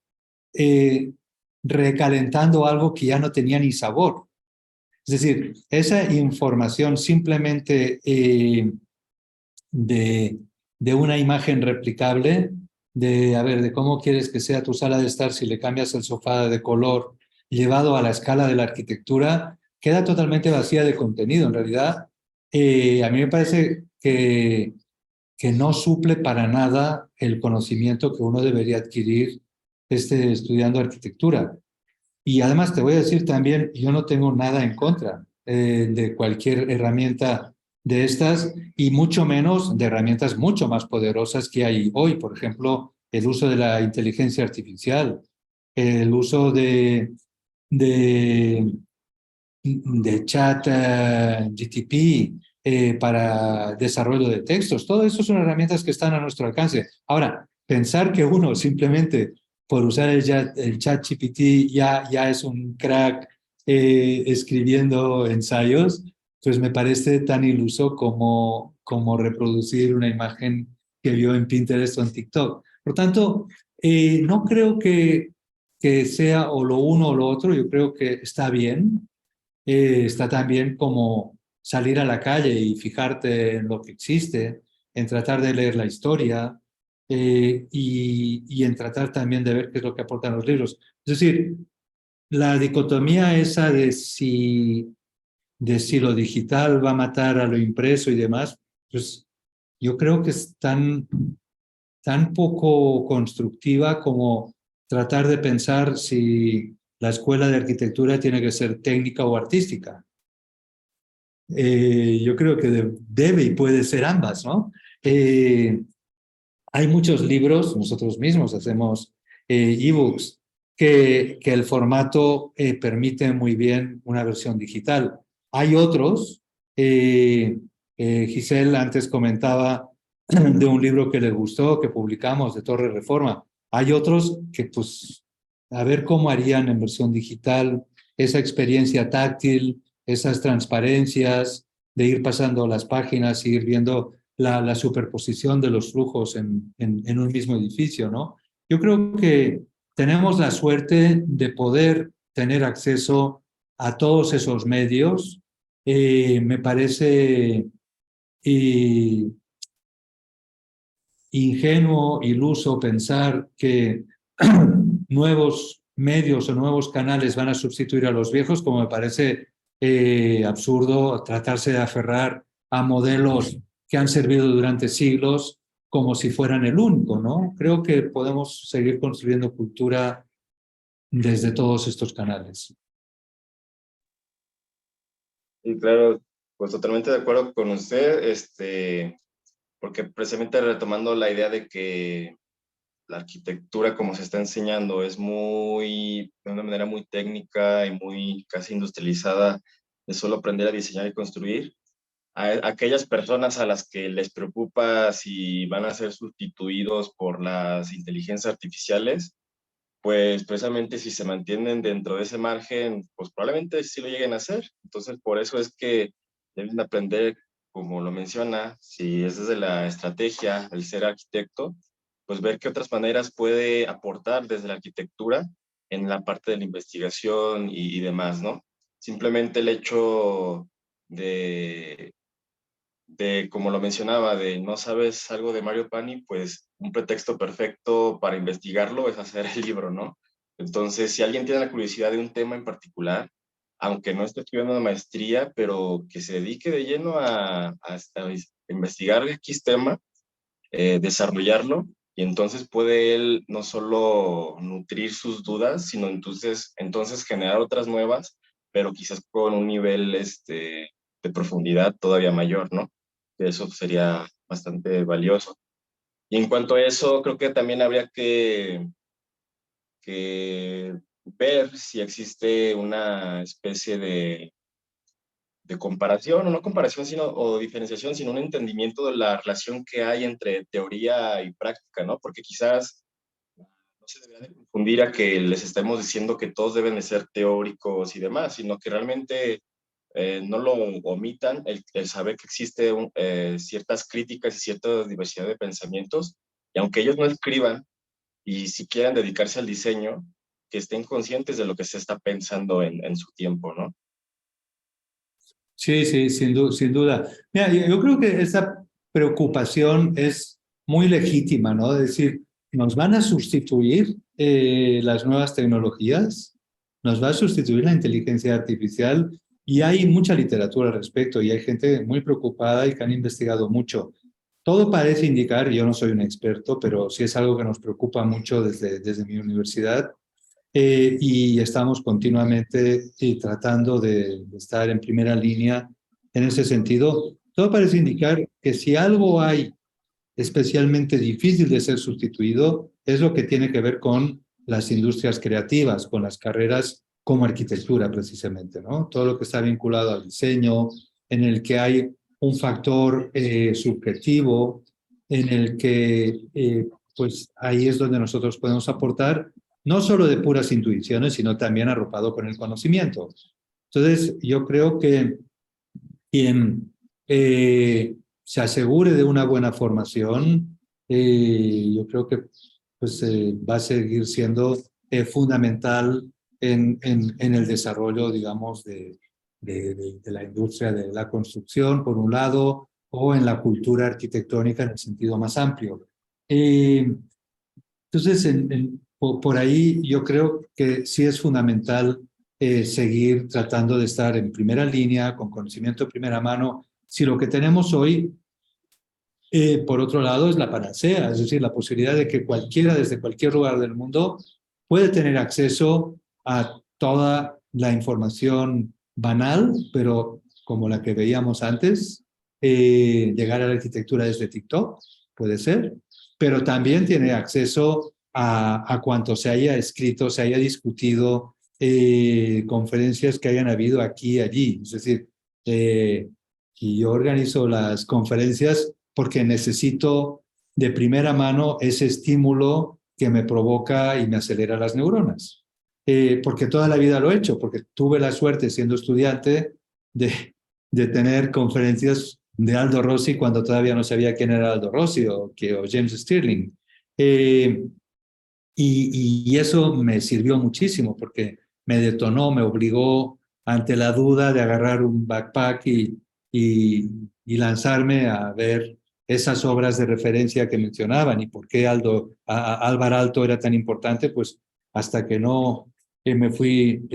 recalentando algo que ya no tenía ni sabor. Es decir, esa información simplemente de una imagen replicable, a ver, de cómo quieres que sea tu sala de estar si le cambias el sofá de color, llevado a la escala de la arquitectura, queda totalmente vacía de contenido. En realidad, a mí me parece que no suple para nada el conocimiento que uno debería adquirir estudiando arquitectura. Y además te voy a decir también, yo no tengo nada en contra de cualquier herramienta de estas y mucho menos de herramientas mucho más poderosas que hay hoy. Por ejemplo, el uso de la inteligencia artificial, el uso de, de chat GTP para desarrollo de textos. Todo eso son herramientas que están a nuestro alcance. Ahora, pensar que uno simplemente por usar el chat GPT ya es un crack escribiendo ensayos, pues me parece tan iluso como reproducir una imagen que vio en Pinterest o en TikTok. Por tanto, no creo que sea o lo uno o lo otro, yo creo que está bien. Está también como salir a la calle y fijarte en lo que existe, en tratar de leer la historia y en tratar también de ver qué es lo que aportan los libros. Es decir, la dicotomía esa de si lo digital va a matar a lo impreso y demás, pues yo creo que es tan poco constructiva como tratar de pensar si la escuela de arquitectura tiene que ser técnica o artística. Yo creo que debe y puede ser ambas, ¿no? Hay muchos libros, nosotros mismos hacemos ebooks, que el formato permite muy bien una versión digital. Hay otros, Giselle antes comentaba de un libro que le gustó, que publicamos, de Torre Reforma. Hay otros que, pues, a ver cómo harían en versión digital esa experiencia táctil, esas transparencias, de ir pasando las páginas y ir viendo la superposición de los flujos en un mismo edificio, ¿no? Yo creo que tenemos la suerte de poder tener acceso a todos esos medios. Me parece ingenuo, iluso pensar que nuevos medios o nuevos canales van a sustituir a los viejos, como me parece absurdo tratarse de aferrar a modelos que han servido durante siglos como si fueran el único, ¿no? Creo que podemos seguir construyendo cultura desde todos estos canales. Y claro, pues totalmente de acuerdo con usted, porque precisamente retomando la idea de que la arquitectura como se está enseñando es de una manera muy técnica y muy casi industrializada, de solo aprender a diseñar y construir, a aquellas personas a las que les preocupa si van a ser sustituidos por las inteligencias artificiales, pues precisamente si se mantienen dentro de ese margen, pues probablemente sí lo lleguen a hacer. Entonces, por eso es que deben aprender, como lo menciona, si es desde la estrategia, el ser arquitecto, pues ver qué otras maneras puede aportar desde la arquitectura en la parte de la investigación y demás, ¿no? Simplemente el hecho de, como lo mencionaba, de no sabes algo de Mario Pani, pues un pretexto perfecto para investigarlo es hacer el libro, ¿no? Entonces, si alguien tiene la curiosidad de un tema en particular, aunque no esté estudiando una maestría, pero que se dedique de lleno a investigar X tema, desarrollarlo, y entonces puede él no solo nutrir sus dudas, sino entonces generar otras nuevas, pero quizás con un nivel de profundidad todavía mayor, ¿no? Eso sería bastante valioso. Y en cuanto a eso, creo que también habría que ver si existe una especie de comparación, o no comparación, o diferenciación, sino un entendimiento de la relación que hay entre teoría y práctica, ¿no? Porque quizás no se debería de confundir a que les estemos diciendo que todos deben de ser teóricos y demás, sino que realmente no lo omitan, el saber que existe ciertas críticas y cierta diversidad de pensamientos, y aunque ellos no escriban y si quieran dedicarse al diseño, que estén conscientes de lo que se está pensando en su tiempo, ¿no? Sí, sí, sin duda. Mira, yo creo que esa preocupación es muy legítima, ¿no? Es decir, ¿nos van a sustituir las nuevas tecnologías? ¿Nos va a sustituir la inteligencia artificial? Y hay mucha literatura al respecto y hay gente muy preocupada y que han investigado mucho. Todo parece indicar, yo no soy un experto, pero sí es algo que nos preocupa mucho desde mi universidad, y estamos continuamente tratando de estar en primera línea en ese sentido. Todo parece indicar que si algo hay especialmente difícil de ser sustituido, es lo que tiene que ver con las industrias creativas, con las carreras como arquitectura precisamente, ¿no? Todo lo que está vinculado al diseño, en el que hay un factor subjetivo, en el que pues ahí es donde nosotros podemos aportar, no solo de puras intuiciones, sino también arropado con el conocimiento. Entonces, yo creo que quien se asegure de una buena formación, yo creo que pues, va a seguir siendo fundamental en el desarrollo, digamos, de la industria de la construcción, por un lado, o en la cultura arquitectónica en el sentido más amplio. Entonces, por ahí yo creo que sí es fundamental seguir tratando de estar en primera línea, con conocimiento de primera mano. Si lo que tenemos hoy, por otro lado, es la panacea, es decir, la posibilidad de que cualquiera desde cualquier lugar del mundo puede tener acceso a toda la información banal, pero como la que veíamos antes, llegar a la arquitectura desde TikTok, puede ser, pero también tiene acceso a cuanto se haya escrito, se haya discutido, conferencias que hayan habido aquí y allí. Es decir, y yo organizo las conferencias porque necesito de primera mano ese estímulo que me provoca y me acelera las neuronas. Porque toda la vida lo he hecho, porque tuve la suerte siendo estudiante de tener conferencias de Aldo Rossi cuando todavía no sabía quién era Aldo Rossi o James Stirling. Y eso me sirvió muchísimo porque me detonó, me obligó ante la duda de agarrar un backpack y lanzarme a ver esas obras de referencia que mencionaban y por qué Álvar Aalto era tan importante, pues hasta que no me fui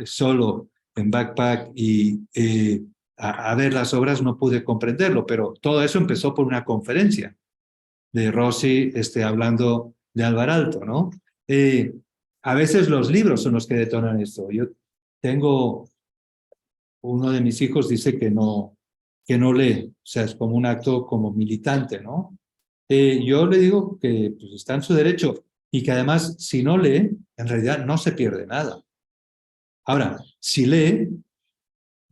solo en backpack y a ver las obras no pude comprenderlo, pero todo eso empezó por una conferencia de Rossi hablando de Álvar Aalto, ¿no? A veces los libros son los que detonan esto. Yo tengo, uno de mis hijos dice que no lee, o sea, es como un acto como militante, ¿no? Yo le digo que pues, está en su derecho y que además, si no lee, en realidad no se pierde nada. Ahora, si lee,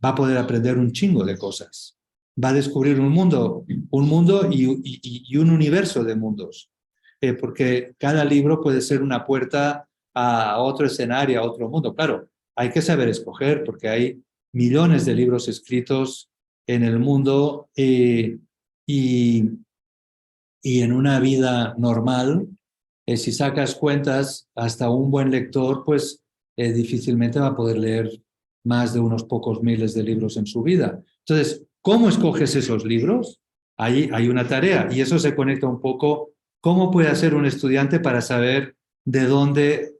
va a poder aprender un chingo de cosas. Va a descubrir un mundo y un universo de mundos. Porque cada libro puede ser una puerta a otro escenario, a otro mundo. Claro, hay que saber escoger porque hay millones de libros escritos en el mundo y en una vida normal, si sacas cuentas, hasta un buen lector, pues difícilmente va a poder leer más de unos pocos miles de libros en su vida. Entonces, ¿cómo escoges esos libros? Ahí hay una tarea y eso se conecta un poco. ¿Cómo puede hacer un estudiante para saber de dónde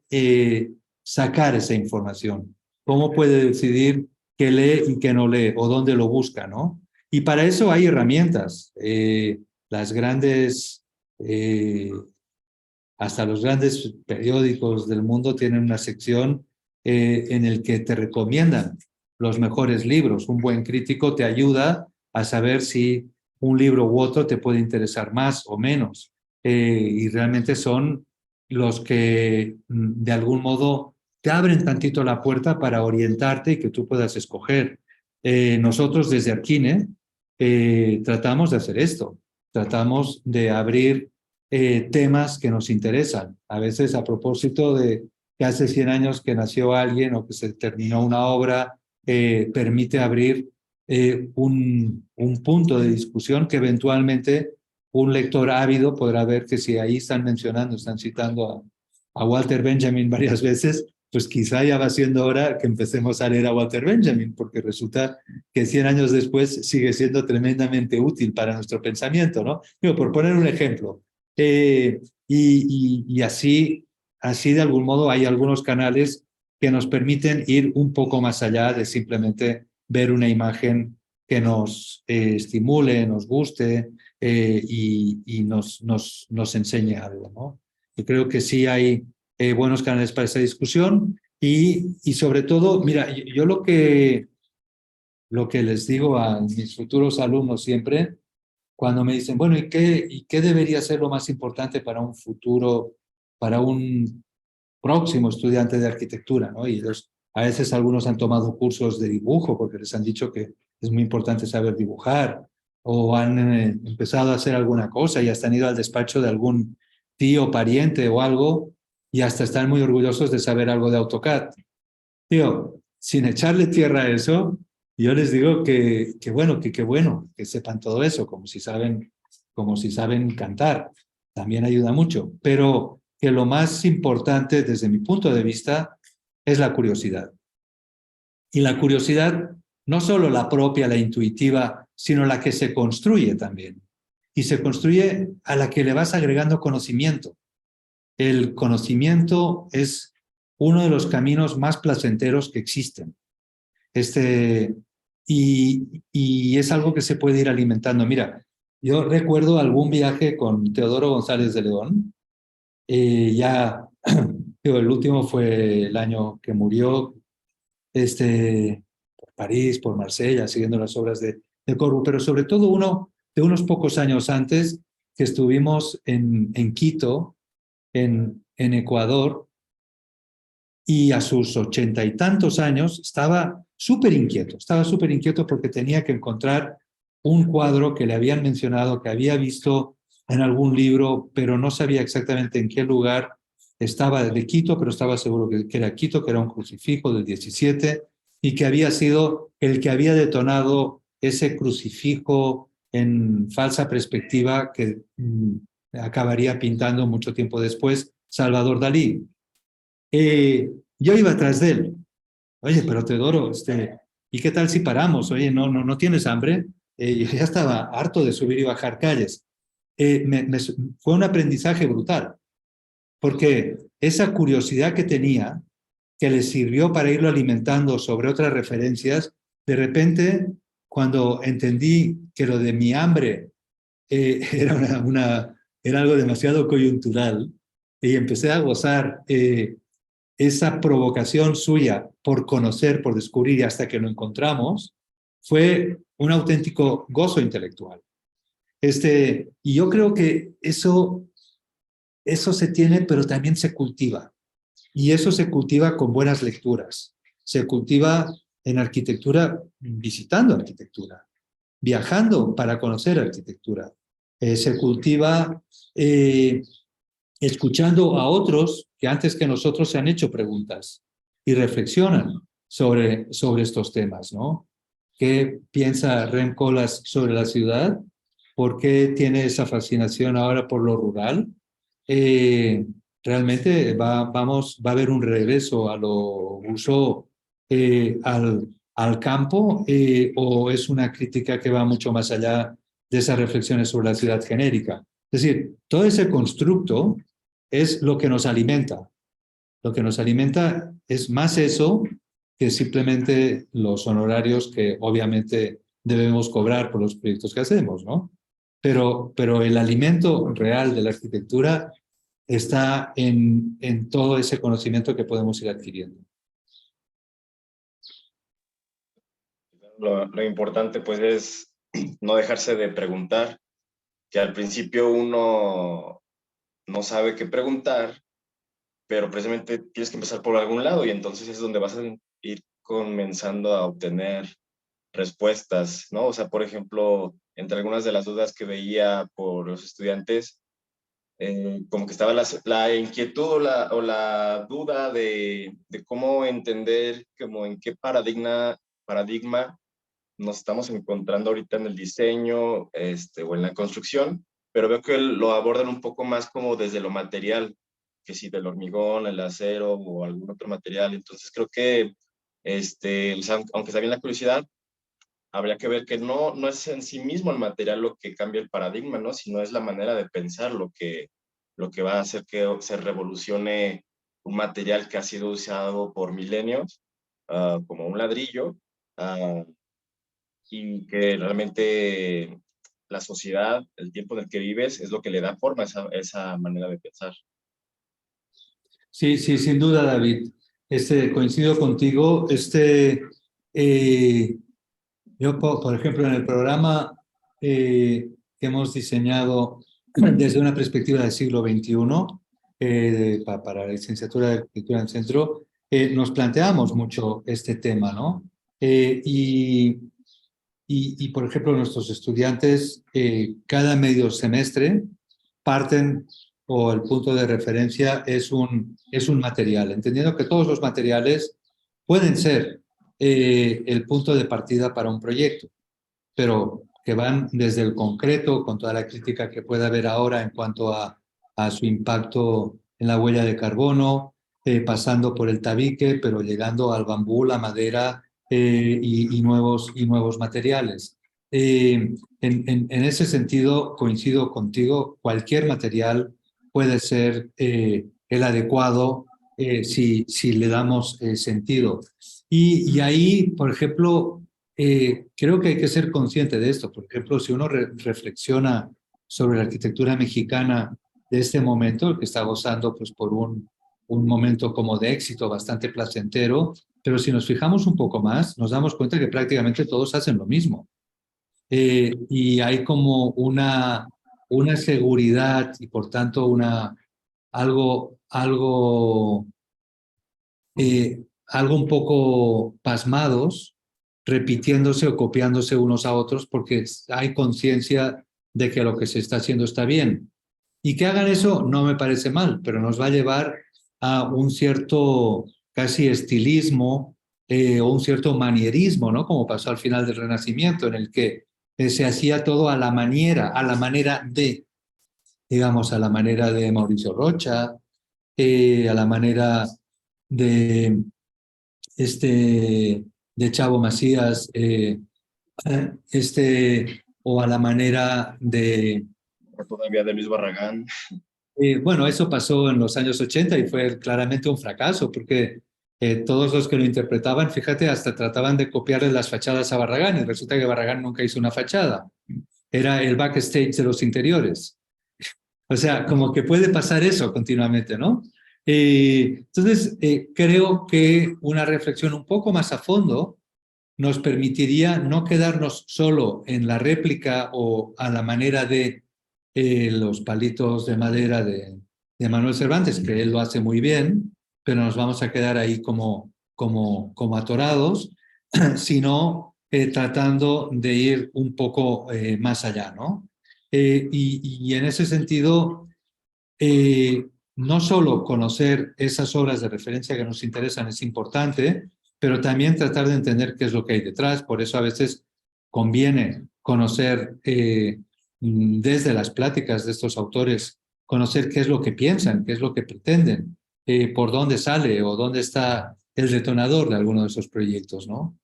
sacar esa información? ¿Cómo puede decidir qué lee y qué no lee o dónde lo busca, ¿no? Y para eso hay herramientas. Las grandes, hasta los grandes periódicos del mundo tienen una sección en el que te recomiendan los mejores libros. Un buen crítico te ayuda a saber si un libro u otro te puede interesar más o menos. Y realmente son los que de algún modo te abren tantito la puerta para orientarte y que tú puedas escoger. Nosotros desde Arquine tratamos de hacer esto. Tratamos de abrir temas que nos interesan. A veces a propósito de que hace 100 años que nació alguien o que se terminó una obra, permite abrir un punto de discusión que eventualmente un lector ávido podrá ver que si ahí están mencionando, están citando a Walter Benjamin varias veces, pues quizá ya va siendo hora que empecemos a leer a Walter Benjamin, porque resulta que 100 años después sigue siendo tremendamente útil para nuestro pensamiento, ¿no? Digo, por poner un ejemplo. Y así de algún modo hay algunos canales que nos permiten ir un poco más allá de simplemente ver una imagen que nos estimule, nos guste y nos enseñe algo, ¿no? Yo creo que sí hay buenos canales para esa discusión y sobre todo, mira, yo lo que les digo a mis futuros alumnos siempre, cuando me dicen, bueno, ¿y qué debería ser lo más importante para un futuro, para un próximo estudiante de arquitectura, ¿no? Y ellos, a veces algunos han tomado cursos de dibujo porque les han dicho que es muy importante saber dibujar, o han empezado a hacer alguna cosa y hasta han ido al despacho de algún tío, pariente o algo, y hasta están muy orgullosos de saber algo de AutoCAD. Tío, sin echarle tierra a eso, yo les digo que bueno, que sepan todo eso, como si saben cantar. También ayuda mucho, pero que lo más importante desde mi punto de vista es la curiosidad. Y la curiosidad, no solo la propia, la intuitiva, sino la que se construye también. Y se construye a la que le vas agregando conocimiento. El conocimiento es uno de los caminos más placenteros que existen. Y es algo que se puede ir alimentando. Mira, yo recuerdo algún viaje con Teodoro González de León. Ya, digo, el último fue el año que murió, por París, por Marsella, siguiendo las obras de Corbu, pero sobre todo uno de unos pocos años antes que estuvimos en Quito, en Ecuador, y a sus 80 y tantos años estaba súper inquieto porque tenía que encontrar un cuadro que le habían mencionado, que había visto en algún libro, pero no sabía exactamente en qué lugar. Estaba de Quito, pero estaba seguro que era Quito, que era un crucifijo del 17 y que había sido el que había detonado ese crucifijo en falsa perspectiva que acabaría pintando mucho tiempo después Salvador Dalí. Yo iba atrás de él. Oye, pero Teodoro, ¿y qué tal si paramos? Oye, no tienes hambre. Yo ya estaba harto de subir y bajar calles. Fue un aprendizaje brutal, porque esa curiosidad que tenía, que le sirvió para irlo alimentando sobre otras referencias, de repente, cuando entendí que lo de mi hambre era algo demasiado coyuntural, y empecé a gozar esa provocación suya por conocer, por descubrir hasta que lo encontramos, fue un auténtico gozo intelectual. Y yo creo que eso se tiene, pero también se cultiva. Y eso se cultiva con buenas lecturas. Se cultiva en arquitectura, visitando arquitectura, viajando para conocer arquitectura. Se cultiva escuchando a otros que antes que nosotros se han hecho preguntas y reflexionan sobre estos temas, ¿no? ¿Qué piensa Rem Koolhaas sobre la ciudad? ¿Por qué tiene esa fascinación ahora por lo rural? Realmente va a haber un regreso a lo Rousseau, al campo, o es una crítica que va mucho más allá de esas reflexiones sobre la ciudad genérica. Es decir, todo ese constructo es lo que nos alimenta. Lo que nos alimenta es más eso que simplemente los honorarios que obviamente debemos cobrar por los proyectos que hacemos, ¿no? Pero el alimento real de la arquitectura está en todo ese conocimiento que podemos ir adquiriendo. Lo importante pues es no dejarse de preguntar, que al principio uno no sabe qué preguntar, pero precisamente tienes que empezar por algún lado y entonces es donde vas a ir comenzando a obtener respuestas, ¿no? O sea, por ejemplo, entre algunas de las dudas que veía por los estudiantes, como que estaba la inquietud o la duda de cómo entender, como en qué paradigma nos estamos encontrando ahorita en el diseño o en la construcción, pero veo que lo abordan un poco más como desde lo material. que si del hormigón, el acero o algún otro material. Entonces creo que, o sea, aunque está bien la curiosidad, habría que ver que no es en sí mismo el material lo que cambia el paradigma, ¿no? Sino es la manera de pensar lo que va a hacer que se revolucione un material que ha sido usado por milenios, como un ladrillo, uh, y que realmente la sociedad, el tiempo en el que vives, es lo que le da forma a esa manera de pensar. Sí, sí, sin duda, David. Coincido contigo. Yo, por ejemplo, en el programa que hemos diseñado desde una perspectiva del siglo XXI, para la licenciatura de arquitectura en el centro, nos planteamos mucho este tema, ¿no? Por ejemplo, nuestros estudiantes cada medio semestre parten o el punto de referencia es un material, entendiendo que todos los materiales pueden ser el punto de partida para un proyecto, pero que van desde el concreto, con toda la crítica que pueda haber ahora en cuanto a su impacto en la huella de carbono, pasando por el tabique, pero llegando al bambú, la madera y nuevos materiales. En ese sentido, coincido contigo, cualquier material puede ser el adecuado si le damos sentido. Y ahí, por ejemplo, creo que hay que ser consciente de esto. Por ejemplo, si uno reflexiona sobre la arquitectura mexicana de este momento, que está gozando pues, por un momento como de éxito bastante placentero, pero si nos fijamos un poco más, nos damos cuenta que prácticamente todos hacen lo mismo. Y hay como una seguridad y por tanto algo un poco pasmados, repitiéndose o copiándose unos a otros porque hay conciencia de que lo que se está haciendo está bien. Y que hagan eso no me parece mal, pero nos va a llevar a un cierto casi estilismo o un cierto manierismo, ¿no? Como pasó al final del Renacimiento, en el que se hacía todo a la manera de, digamos, a la manera de Mauricio Rocha, a la manera de de Chavo Macías, o a la manera de... Todavía de Luis Barragán. Bueno, eso pasó en los años 80 y fue claramente un fracaso, porque todos los que lo interpretaban, fíjate, hasta trataban de copiarle las fachadas a Barragán, y resulta que Barragán nunca hizo una fachada. Era el backstage de los interiores. O sea, como que puede pasar eso continuamente, ¿no? Entonces, creo que una reflexión un poco más a fondo nos permitiría no quedarnos solo en la réplica o a la manera de los palitos de madera de Manuel Cervantes, que él lo hace muy bien, pero nos vamos a quedar ahí como atorados, sino tratando de ir un poco más allá, ¿no? Y en ese sentido, no solo conocer esas obras de referencia que nos interesan es importante, pero también tratar de entender qué es lo que hay detrás. Por eso a veces conviene conocer desde las pláticas de estos autores, conocer qué es lo que piensan, qué es lo que pretenden, por dónde sale o dónde está el detonador de alguno de esos proyectos, ¿no?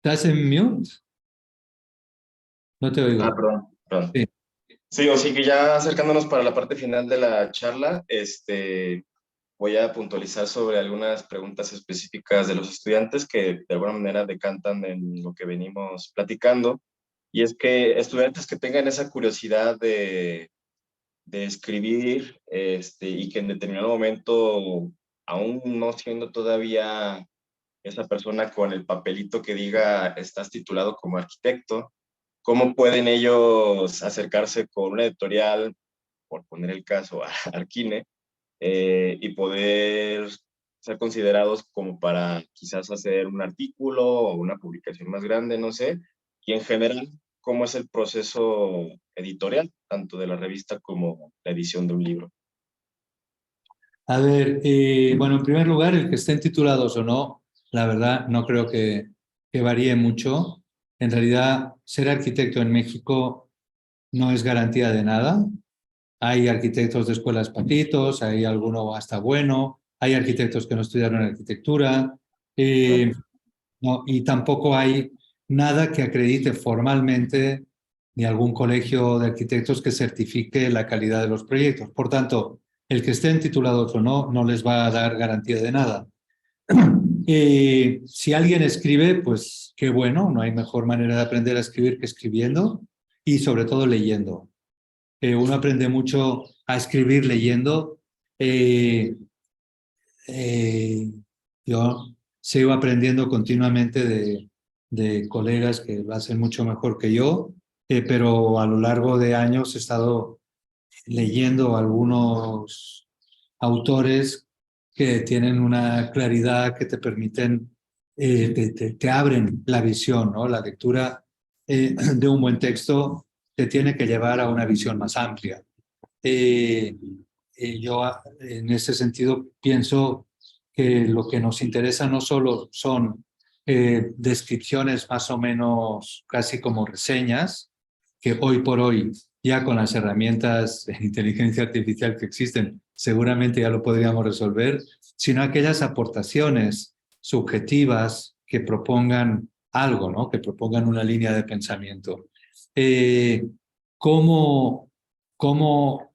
¿Estás en mute? No te oigo. Perdón. Sí. Sí, o sí que ya acercándonos para la parte final de la charla, voy a puntualizar sobre algunas preguntas específicas de los estudiantes que de alguna manera decantan en lo que venimos platicando. Y es que estudiantes que tengan esa curiosidad de escribir y que en determinado momento, aún no siendo todavía esa persona con el papelito que diga estás titulado como arquitecto, ¿cómo pueden ellos acercarse con una editorial, por poner el caso, a Arquine, y poder ser considerados como para quizás hacer un artículo o una publicación más grande, no sé, y en general, cómo es el proceso editorial, tanto de la revista como la edición de un libro? A ver, bueno, en primer lugar, el que estén titulados o no, la verdad, no creo que varíe mucho. En realidad, ser arquitecto en México no es garantía de nada. Hay arquitectos de escuelas patitos, hay alguno hasta bueno, hay arquitectos que no estudiaron arquitectura, no, y tampoco hay nada que acredite formalmente ni algún colegio de arquitectos que certifique la calidad de los proyectos. Por tanto, el que estén titulados o no, no les va a dar garantía de nada. Si alguien escribe, pues qué bueno, no hay mejor manera de aprender a escribir que escribiendo y sobre todo leyendo. Uno aprende mucho a escribir leyendo. Yo sigo aprendiendo continuamente de colegas que lo hacen mucho mejor que yo, pero a lo largo de años he estado leyendo algunos autores que tienen una claridad que te permiten, te abren la visión, ¿no? La lectura de un buen texto te tiene que llevar a una visión más amplia. Yo en ese sentido pienso que lo que nos interesa no solo son descripciones más o menos casi como reseñas, que hoy por hoy ya con las herramientas de inteligencia artificial que existen seguramente ya lo podríamos resolver, sino aquellas aportaciones subjetivas que propongan algo, ¿no? Que propongan una línea de pensamiento. ¿Cómo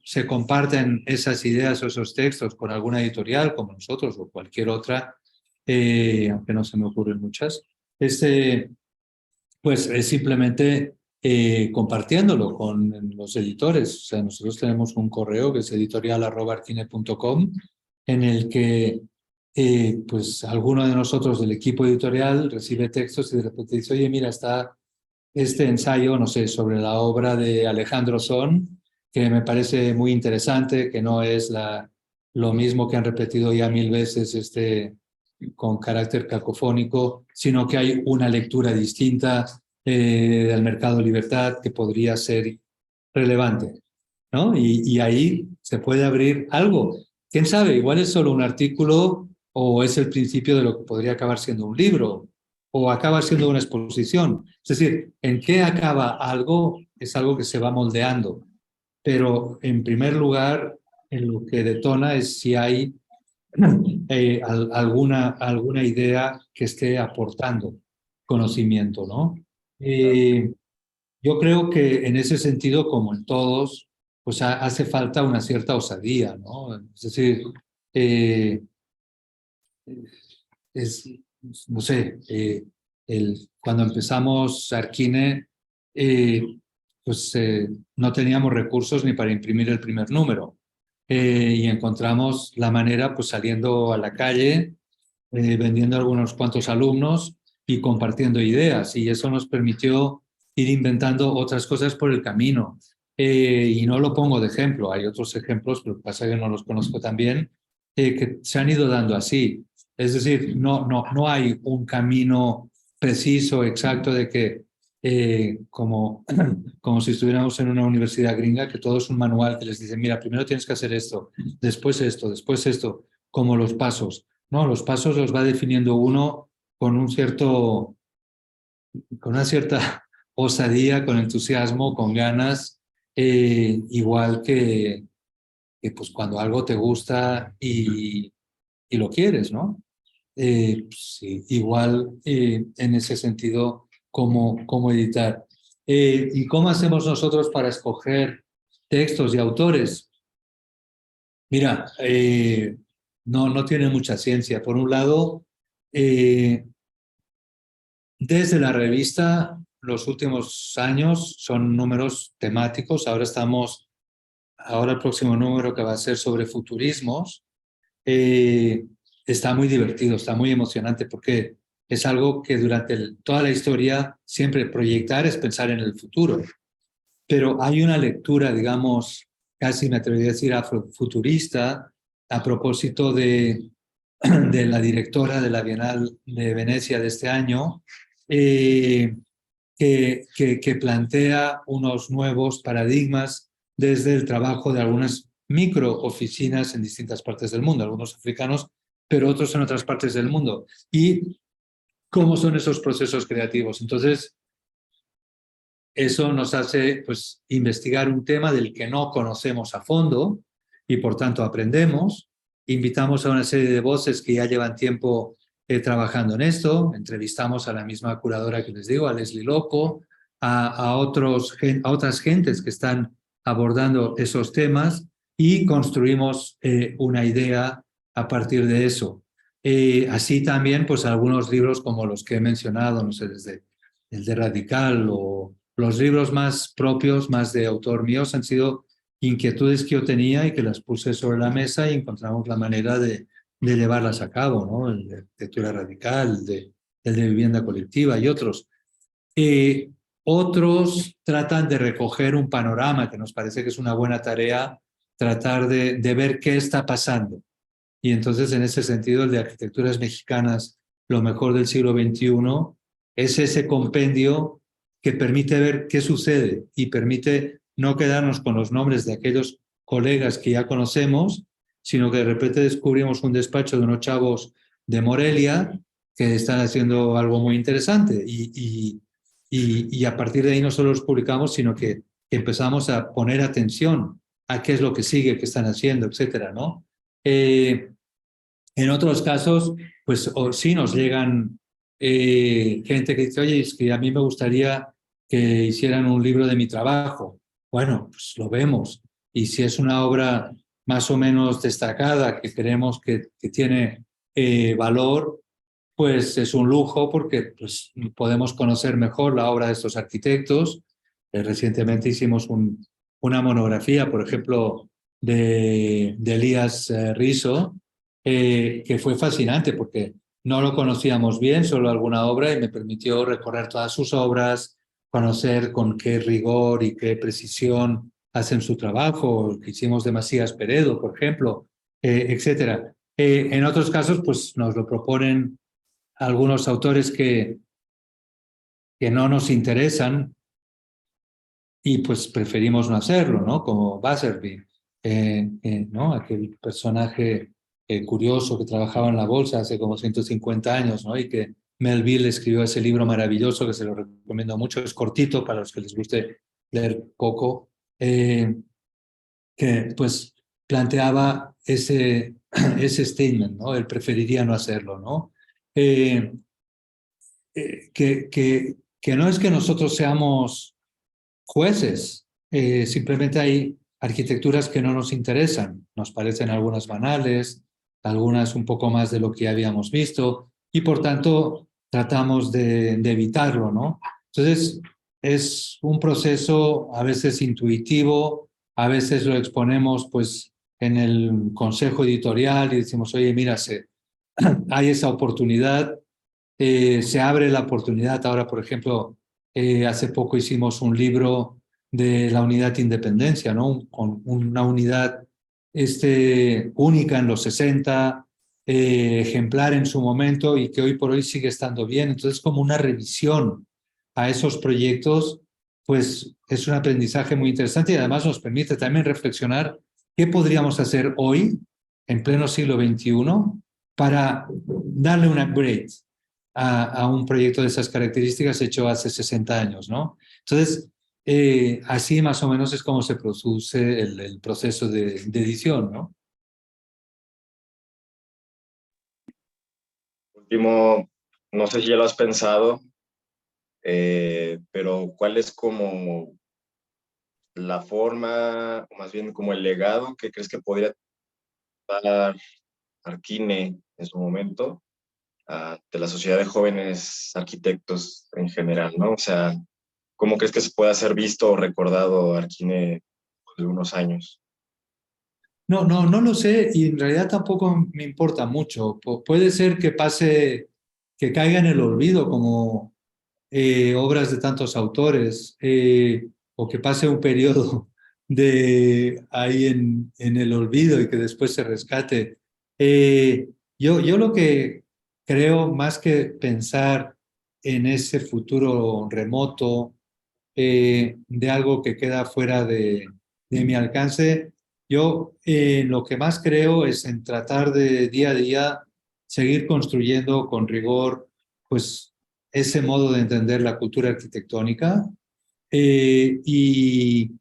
se comparten esas ideas o esos textos con alguna editorial como nosotros o cualquier otra, aunque no se me ocurren muchas? Pues es simplemente compartiéndolo con los editores. O sea, nosotros tenemos un correo que es editorial@arquine.com en el que pues alguno de nosotros del equipo editorial recibe textos y de repente dice, oye, mira, está este ensayo, no sé, sobre la obra de Alejandro Son, que me parece muy interesante, que no es lo mismo que han repetido ya 1000 veces con carácter cacofónico, sino que hay una lectura distinta del Mercado Libertad que podría ser relevante, ¿no? Y ahí se puede abrir algo. ¿Quién sabe? Igual es solo un artículo o es el principio de lo que podría acabar siendo un libro o acaba siendo una exposición. Es decir, en qué acaba algo es algo que se va moldeando, pero en primer lugar, en lo que detona es si hay alguna idea que esté aportando conocimiento, ¿no? Yo creo que en ese sentido, como en todos, pues hace falta una cierta osadía, ¿no? Es decir, no sé, cuando empezamos Arquine, pues no teníamos recursos ni para imprimir el primer número. Y encontramos la manera, pues saliendo a la calle, vendiendo a algunos cuantos alumnos y compartiendo ideas. Y eso nos permitió ir inventando otras cosas por el camino. Y no lo pongo de ejemplo, hay otros ejemplos, pero pasa que no los conozco tan bien, que se han ido dando así. Es decir, no hay un camino preciso, exacto, de que como si estuviéramos en una universidad gringa, que todo es un manual que les dice, mira, primero tienes que hacer esto, después esto, como los pasos. No, los pasos los va definiendo uno con con una cierta osadía, con entusiasmo, con ganas, igual que pues cuando algo te gusta y lo quieres, ¿no? Sí, igual en ese sentido, cómo editar. ¿Y cómo hacemos nosotros para escoger textos y autores? Mira, no tiene mucha ciencia. Por un lado, desde la revista, los últimos años son números temáticos. Ahora el próximo número que va a ser sobre futurismos, está muy divertido, está muy emocionante porque es algo que durante toda la historia siempre proyectar es pensar en el futuro. Pero hay una lectura, digamos, casi me atrevería a decir afrofuturista a propósito de la directora de la Bienal de Venecia de este año, que plantea unos nuevos paradigmas desde el trabajo de algunas microoficinas en distintas partes del mundo, algunos africanos, pero otros en otras partes del mundo. Y cómo son esos procesos creativos. Entonces, eso nos hace pues, investigar un tema del que no conocemos a fondo y por tanto aprendemos. Invitamos a una serie de voces que ya llevan tiempo trabajando en esto. Entrevistamos a la misma curadora que les digo, a Leslie Loco, a otras gentes que están abordando esos temas y construimos una idea a partir de eso. Así también, pues algunos libros como los que he mencionado, no sé, desde el de Radical o los libros más propios, más de autor míos, han sido inquietudes que yo tenía y que las puse sobre la mesa y encontramos la manera de llevarlas a cabo, ¿no? El de arquitectura radical, el de vivienda colectiva y otros. Otros tratan de recoger un panorama, que nos parece que es una buena tarea, tratar de ver qué está pasando. Y entonces, en ese sentido, el de arquitecturas mexicanas, lo mejor del siglo XXI, es ese compendio que permite ver qué sucede y permite no quedarnos con los nombres de aquellos colegas que ya conocemos, sino que de repente descubrimos un despacho de unos chavos de Morelia que están haciendo algo muy interesante y a partir de ahí no solo los publicamos, sino que empezamos a poner atención a qué es lo que sigue, qué están haciendo, etcétera, ¿no? En otros casos, pues sí nos llegan gente que dice, oye, es que a mí me gustaría que hicieran un libro de mi trabajo. Bueno, pues lo vemos. Y si es una obra más o menos destacada, que creemos que tiene valor, pues es un lujo porque pues, podemos conocer mejor la obra de estos arquitectos. Recientemente hicimos una monografía, por ejemplo, de Elías Rizo, que fue fascinante porque no lo conocíamos bien, solo alguna obra, y me permitió recorrer todas sus obras, conocer con qué rigor y qué precisión hacen su trabajo, que hicimos de Macías Peredo, por ejemplo, etcétera. En otros casos, pues nos lo proponen algunos autores que no nos interesan y pues preferimos no hacerlo, ¿no? Como Basserby, ¿no? Aquel personaje curioso que trabajaba en la bolsa hace como 150 años, ¿no? Y que Melville escribió ese libro maravilloso que se lo recomiendo mucho, es cortito para los que les guste leer poco, que pues planteaba ese statement, ¿no? Él preferiría no hacerlo, ¿no? Que no es que nosotros seamos jueces, simplemente hay arquitecturas que no nos interesan, nos parecen algunas banales, algunas un poco más de lo que habíamos visto y por tanto tratamos de evitarlo, ¿no? Entonces es un proceso a veces intuitivo, a veces lo exponemos pues en el consejo editorial y decimos, oye, mira, hay esa oportunidad, se abre la oportunidad. Ahora, por ejemplo, hace poco hicimos un libro de la unidad Independencia, ¿no? Con una unidad única en los 60, ejemplar en su momento y que hoy por hoy sigue estando bien. Entonces, como una revisión a esos proyectos, pues es un aprendizaje muy interesante y además nos permite también reflexionar qué podríamos hacer hoy, en pleno siglo XXI, para darle un upgrade a un proyecto de esas características hecho hace 60 años, ¿no? Entonces, así más o menos es como se produce el proceso de edición, ¿no? Último, no sé si ya lo has pensado, pero ¿cuál es como la forma, o más bien como el legado que crees que podría dar Arquine en su momento de la sociedad de jóvenes arquitectos en general, ¿no? O sea, ¿cómo crees que se pueda ser visto o recordado Arquine de unos años? No lo sé y en realidad tampoco me importa mucho. Puede ser que pase, que caiga en el olvido como obras de tantos autores o que pase un periodo de ahí en el olvido y que después se rescate. Yo lo que creo, más que pensar en ese futuro remoto de algo que queda fuera de mi alcance, yo lo que más creo es en tratar de día a día seguir construyendo con rigor, pues ese modo de entender la cultura arquitectónica y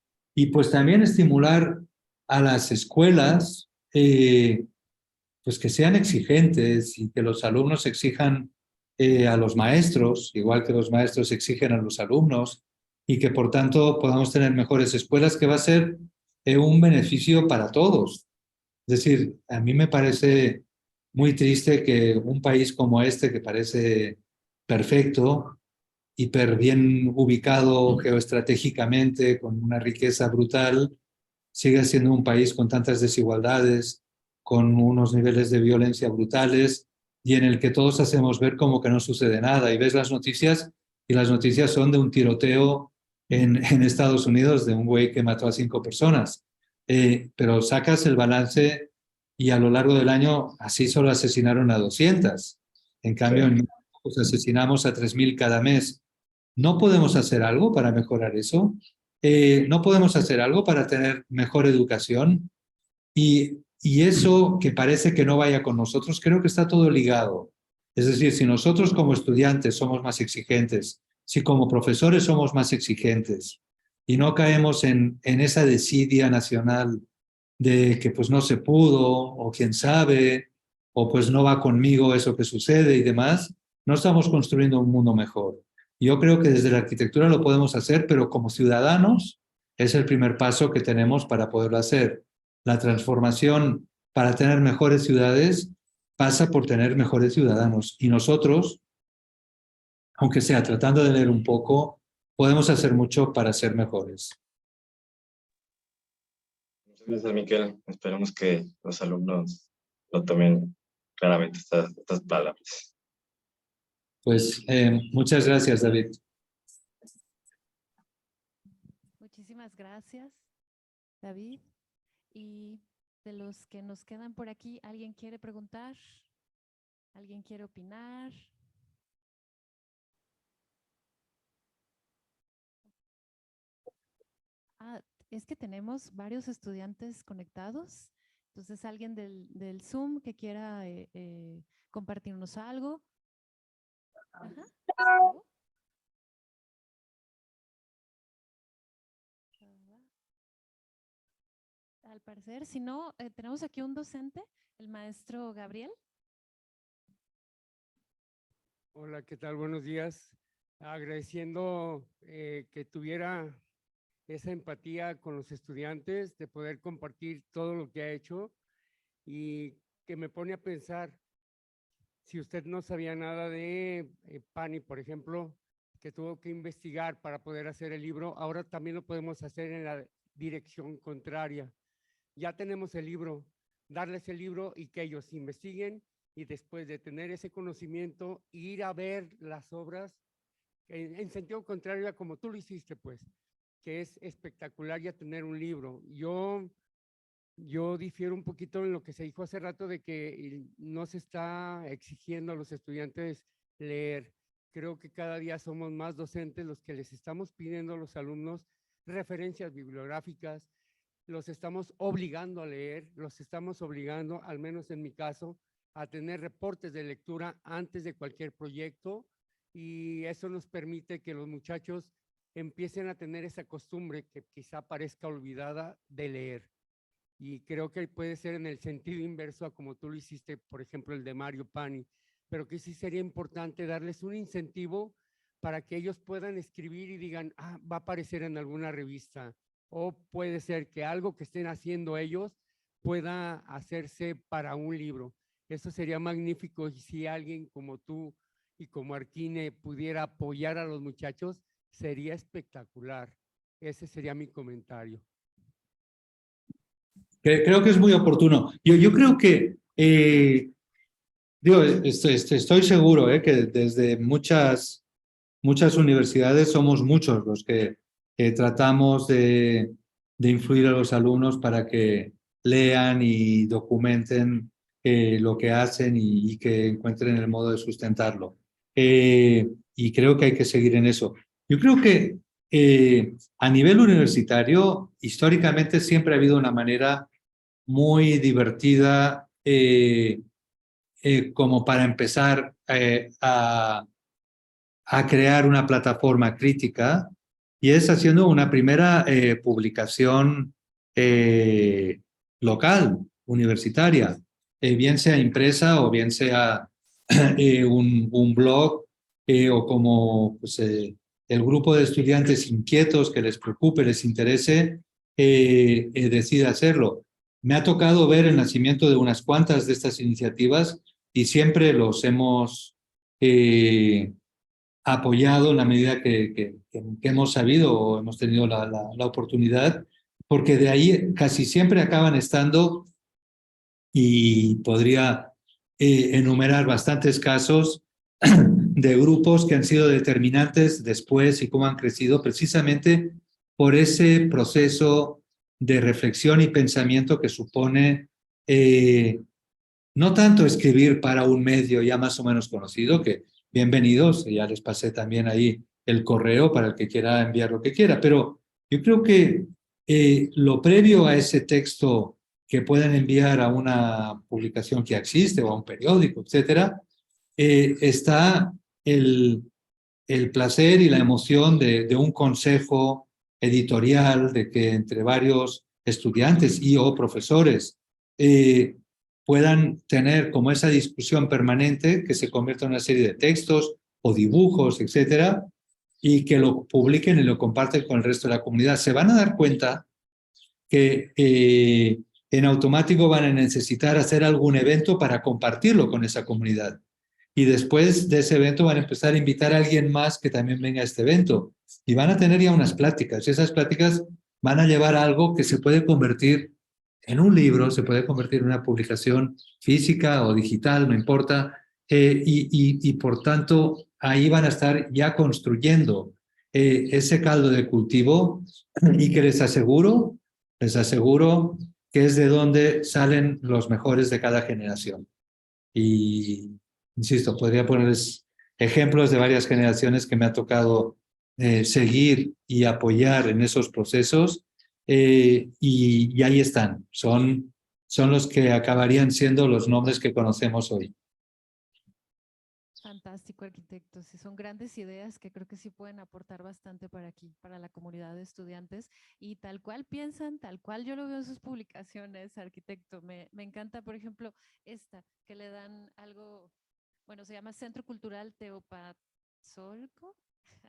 pues también estimular a las escuelas pues que sean exigentes y que los alumnos exijan a los maestros, igual que los maestros exigen a los alumnos, y que por tanto podamos tener mejores escuelas, que va a ser un beneficio para todos. Es decir, a mí me parece muy triste que un país como este, que parece perfecto, hiper bien ubicado geoestratégicamente, con una riqueza brutal, sigue siendo un país con tantas desigualdades, con unos niveles de violencia brutales y en el que todos hacemos ver como que no sucede nada. Y ves las noticias y las noticias son de un tiroteo en Estados Unidos de un güey que mató a 5 personas. Pero sacas el balance y a lo largo del año así solo asesinaron a 200. En cambio, en México pues, asesinamos a 3.000 cada mes. ¿No podemos hacer algo para mejorar eso? ¿No podemos hacer algo para tener mejor educación? Y eso que parece que no vaya con nosotros, creo que está todo ligado. Es decir, si nosotros como estudiantes somos más exigentes, si como profesores somos más exigentes y no caemos en esa desidia nacional de que pues no se pudo o quién sabe o pues no va conmigo eso que sucede y demás, no estamos construyendo un mundo mejor. Yo creo que desde la arquitectura lo podemos hacer, pero como ciudadanos es el primer paso que tenemos para poderlo hacer. La transformación para tener mejores ciudades pasa por tener mejores ciudadanos. Y nosotros, aunque sea tratando de leer un poco, podemos hacer mucho para ser mejores. Muchas gracias, Miquel. Esperemos que los alumnos lo tomen claramente estas palabras. Pues muchas gracias, David. Muchísimas gracias, David. Y de los que nos quedan por aquí, ¿alguien quiere preguntar? ¿Alguien quiere opinar? Es que tenemos varios estudiantes conectados. Entonces, alguien del Zoom que quiera compartirnos algo. Ajá. Al parecer, si no, tenemos aquí un docente, el maestro Gabriel. Hola, ¿qué tal? Buenos días. Agradeciendo que tuviera esa empatía con los estudiantes de poder compartir todo lo que ha hecho y que me pone a pensar, si usted no sabía nada de Pani, por ejemplo, que tuvo que investigar para poder hacer el libro, ahora también lo podemos hacer en la dirección contraria. Ya tenemos el libro, darles el libro y que ellos investiguen y después de tener ese conocimiento, ir a ver las obras en sentido contrario a como tú lo hiciste, pues, que es espectacular ya tener un libro. Yo difiero un poquito en lo que se dijo hace rato de que no se está exigiendo a los estudiantes leer. Creo que cada día somos más docentes los que les estamos pidiendo a los alumnos referencias bibliográficas, los estamos obligando a leer, los estamos obligando, al menos en mi caso, a tener reportes de lectura antes de cualquier proyecto y eso nos permite que los muchachos empiecen a tener esa costumbre que quizá parezca olvidada de leer. Y creo que puede ser en el sentido inverso a como tú lo hiciste, por ejemplo, el de Mario Pani, pero que sí sería importante darles un incentivo para que ellos puedan escribir y digan, va a aparecer en alguna revista, o puede ser que algo que estén haciendo ellos pueda hacerse para un libro. Eso sería magnífico y si alguien como tú y como Arquine pudiera apoyar a los muchachos, sería espectacular. Ese sería mi comentario. Creo que es muy oportuno. Yo creo que, estoy seguro que desde muchas universidades somos muchos los que tratamos de influir a los alumnos para que lean y documenten lo que hacen y que encuentren el modo de sustentarlo. Y creo que hay que seguir en eso. Yo creo que a nivel universitario, históricamente siempre ha habido una manera muy divertida como para empezar a a crear una plataforma crítica y es haciendo una primera publicación local, universitaria, bien sea impresa o bien sea un blog o como pues, el grupo de estudiantes inquietos que les preocupe, les interese, decida hacerlo. Me ha tocado ver el nacimiento de unas cuantas de estas iniciativas y siempre los hemos apoyado en la medida que hemos sabido o hemos tenido la oportunidad, porque de ahí casi siempre acaban estando, y podría enumerar bastantes casos de grupos que han sido determinantes después y cómo han crecido precisamente por ese proceso de reflexión y pensamiento que supone no tanto escribir para un medio ya más o menos conocido, que bienvenidos, ya les pasé también ahí el correo para el que quiera enviar lo que quiera, pero yo creo que lo previo a ese texto que pueden enviar a una publicación que existe o a un periódico, etcétera, está el placer y la emoción de un consejo editorial, de que entre varios estudiantes y o profesores puedan tener como esa discusión permanente que se convierta en una serie de textos o dibujos, etcétera, y que lo publiquen y lo comparten con el resto de la comunidad. Se van a dar cuenta que en automático van a necesitar hacer algún evento para compartirlo con esa comunidad. Y después de ese evento van a empezar a invitar a alguien más que también venga a este evento. Y van a tener ya unas pláticas. Y esas pláticas van a llevar a algo que se puede convertir en un libro, se puede convertir en una publicación física o digital, no importa. Y por tanto, ahí van a estar ya construyendo ese caldo de cultivo y que les aseguro que es de donde salen los mejores de cada generación. Y, insisto, podría ponerles ejemplos de varias generaciones que me ha tocado seguir y apoyar en esos procesos, y ahí están. Son los que acabarían siendo los nombres que conocemos hoy. Fantástico, arquitecto. Sí, son grandes ideas que creo que sí pueden aportar bastante para aquí, para la comunidad de estudiantes. Y tal cual piensan, tal cual yo lo veo en sus publicaciones, arquitecto. Me encanta, por ejemplo, esta, que le dan algo, bueno, se llama Centro Cultural Teopazolco,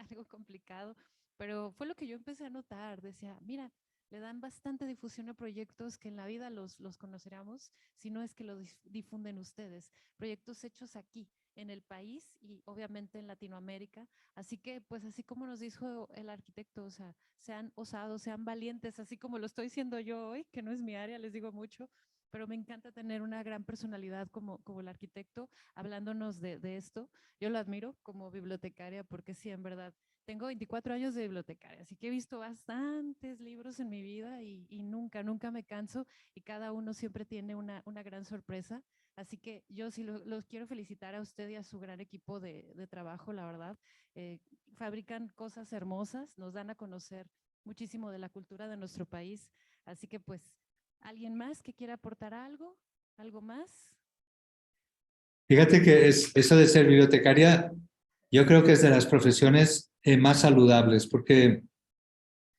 algo complicado, pero fue lo que yo empecé a notar. Decía, mira, le dan bastante difusión a proyectos que en la vida los conoceríamos, si no es que lo difunden ustedes. Proyectos hechos aquí, en el país y obviamente en Latinoamérica. Así que, pues así como nos dijo el arquitecto, o sea, sean osados, sean valientes, así como lo estoy siendo yo hoy, que no es mi área, les digo mucho, pero me encanta tener una gran personalidad como el arquitecto hablándonos de esto. Yo lo admiro como bibliotecaria porque sí, en verdad, tengo 24 años de bibliotecaria, así que he visto bastantes libros en mi vida y nunca me canso y cada uno siempre tiene una gran sorpresa. Así que yo sí los quiero felicitar a usted y a su gran equipo de trabajo, la verdad. Fabrican cosas hermosas, nos dan a conocer muchísimo de la cultura de nuestro país. Así que pues, ¿alguien más que quiera aportar algo? ¿Algo más? Fíjate que eso de ser bibliotecaria, yo creo que es de las profesiones más saludables, porque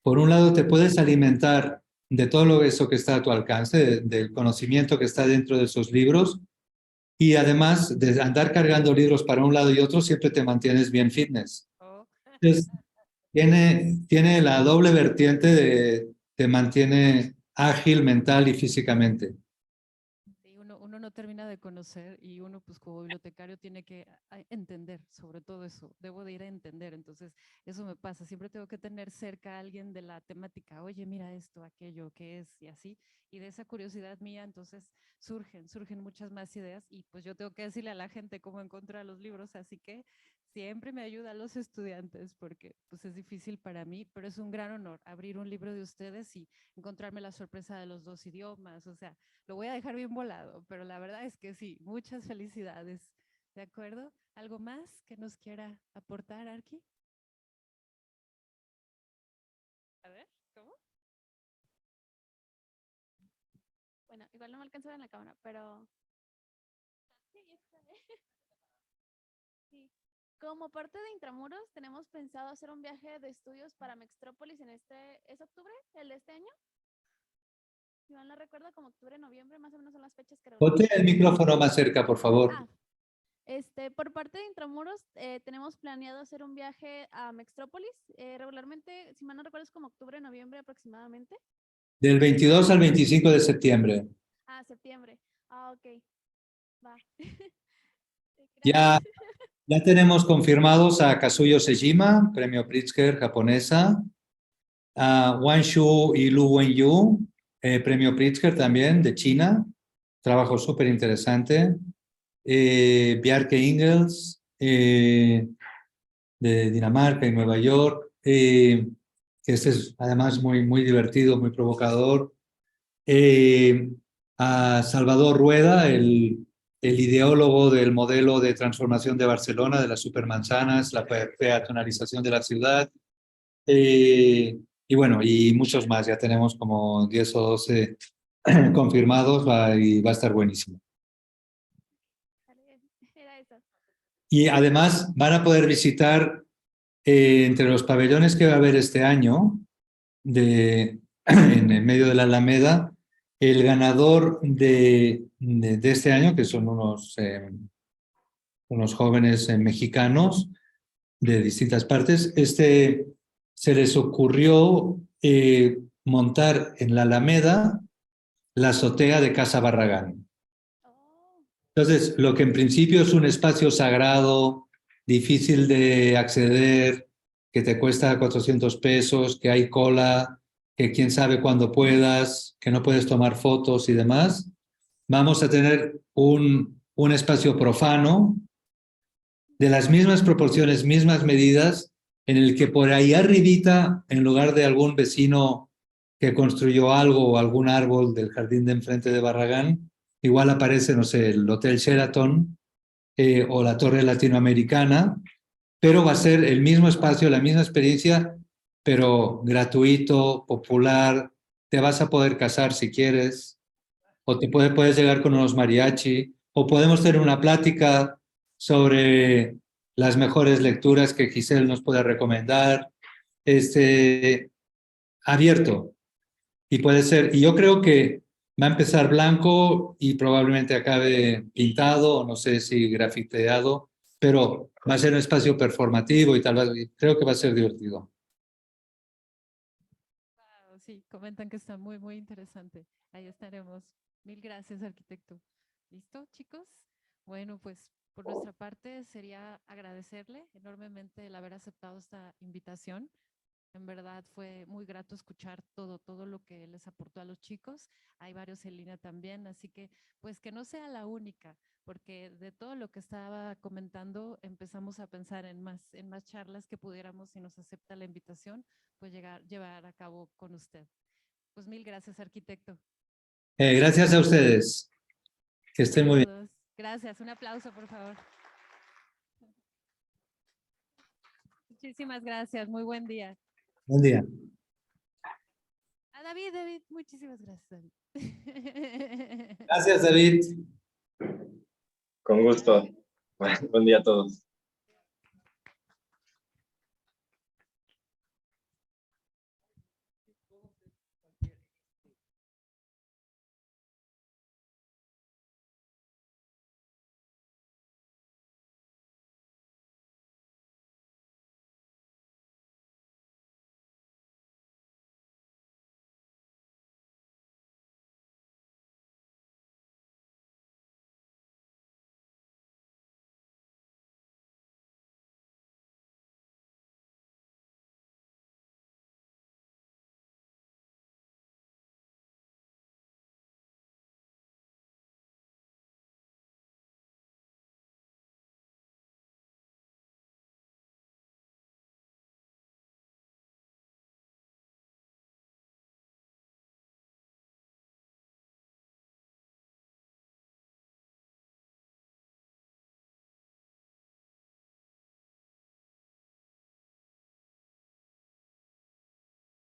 por un lado te puedes alimentar de todo eso que está a tu alcance, del conocimiento que está dentro de esos libros, y además de andar cargando libros para un lado y otro, siempre te mantienes bien fitness. Oh. Entonces, tiene la doble vertiente de te mantiene ágil mental y físicamente. Sí, uno no termina de conocer y uno pues como bibliotecario tiene que entender sobre todo eso, debo de ir a entender, entonces eso me pasa, siempre tengo que tener cerca a alguien de la temática, oye, mira esto, aquello, qué es y así, y de esa curiosidad mía entonces surgen muchas más ideas y pues yo tengo que decirle a la gente cómo encontrar los libros, así que siempre me ayuda a los estudiantes porque pues es difícil para mí, pero es un gran honor abrir un libro de ustedes y encontrarme la sorpresa de los dos idiomas, o sea, lo voy a dejar bien volado, pero la verdad es que sí, muchas felicidades. ¿De acuerdo? ¿Algo más que nos quiera aportar, Arki? A ver, ¿cómo? Bueno, igual no me alcanza a ver en la cámara, pero sí, está bien. Sí. Como parte de Intramuros, tenemos pensado hacer un viaje de estudios para Mextrópolis ¿es octubre, el de este año? Si mal no recuerdo, como octubre, noviembre, más o menos son las fechas que Ponte el micrófono más cerca, por favor. Ah, por parte de Intramuros, tenemos planeado hacer un viaje a Mextrópolis. Regularmente, si mal no recuerdo, es como octubre, noviembre aproximadamente. Del 22 al 25 de septiembre. Septiembre. Ok. Va. Ya, Gracias. ya tenemos confirmados a Kazuyo Sejima, premio Pritzker japonesa, a Wang Shu y Lu Wenyu, premio Pritzker también de China, trabajo súper interesante. Bjarke Ingels, de Dinamarca y Nueva York, que este es además muy divertido, muy provocador. A Salvador Rueda, el ideólogo del modelo de transformación de Barcelona, de las supermanzanas, la peatonalización de la ciudad, y bueno, y muchos más, ya tenemos como 10 o 12 confirmados y va a estar buenísimo. Era eso. Y además van a poder visitar entre los pabellones que va a haber este año, en el medio de la Alameda, el ganador de este año, que son unos jóvenes mexicanos de distintas partes, se les ocurrió montar en la Alameda la azotea de Casa Barragán. Oh, Entonces, lo que en principio es un espacio sagrado, difícil de acceder, que te cuesta 400 pesos, que hay cola, que quién sabe cuándo puedas, que no puedes tomar fotos y demás, vamos a tener un espacio profano de las mismas proporciones, mismas medidas, en el que por ahí arribita, en lugar de algún vecino que construyó algo o algún árbol del jardín de enfrente de Barragán, igual aparece, no sé, el Hotel Sheraton o la Torre Latinoamericana, pero va a ser el mismo espacio, la misma experiencia, pero gratuito, popular, te vas a poder casar si quieres, o puedes llegar con unos mariachi, o podemos tener una plática sobre las mejores lecturas que Giselle nos pueda recomendar, abierto. Y puede ser, y yo creo que va a empezar blanco y probablemente acabe pintado, o no sé si grafiteado, pero va a ser un espacio performativo y tal vez, creo que va a ser divertido. Wow, sí, comentan que está muy interesante. Ahí estaremos. Mil gracias, arquitecto. ¿Listo, chicos? Bueno, pues por nuestra parte sería agradecerle enormemente el haber aceptado esta invitación. En verdad fue muy grato escuchar todo lo que les aportó a los chicos. Hay varios en línea también, así que pues que no sea la única, porque de todo lo que estaba comentando empezamos a pensar en más charlas que pudiéramos, si nos acepta la invitación, pues llevar a cabo con usted. Pues mil gracias, arquitecto. Gracias a ustedes. Que estén muy bien. Saludos. Gracias. Un aplauso, por favor. Muchísimas gracias. Muy buen día. Buen día. A David, muchísimas gracias, David. Gracias, David. Con gusto. Buen día a todos.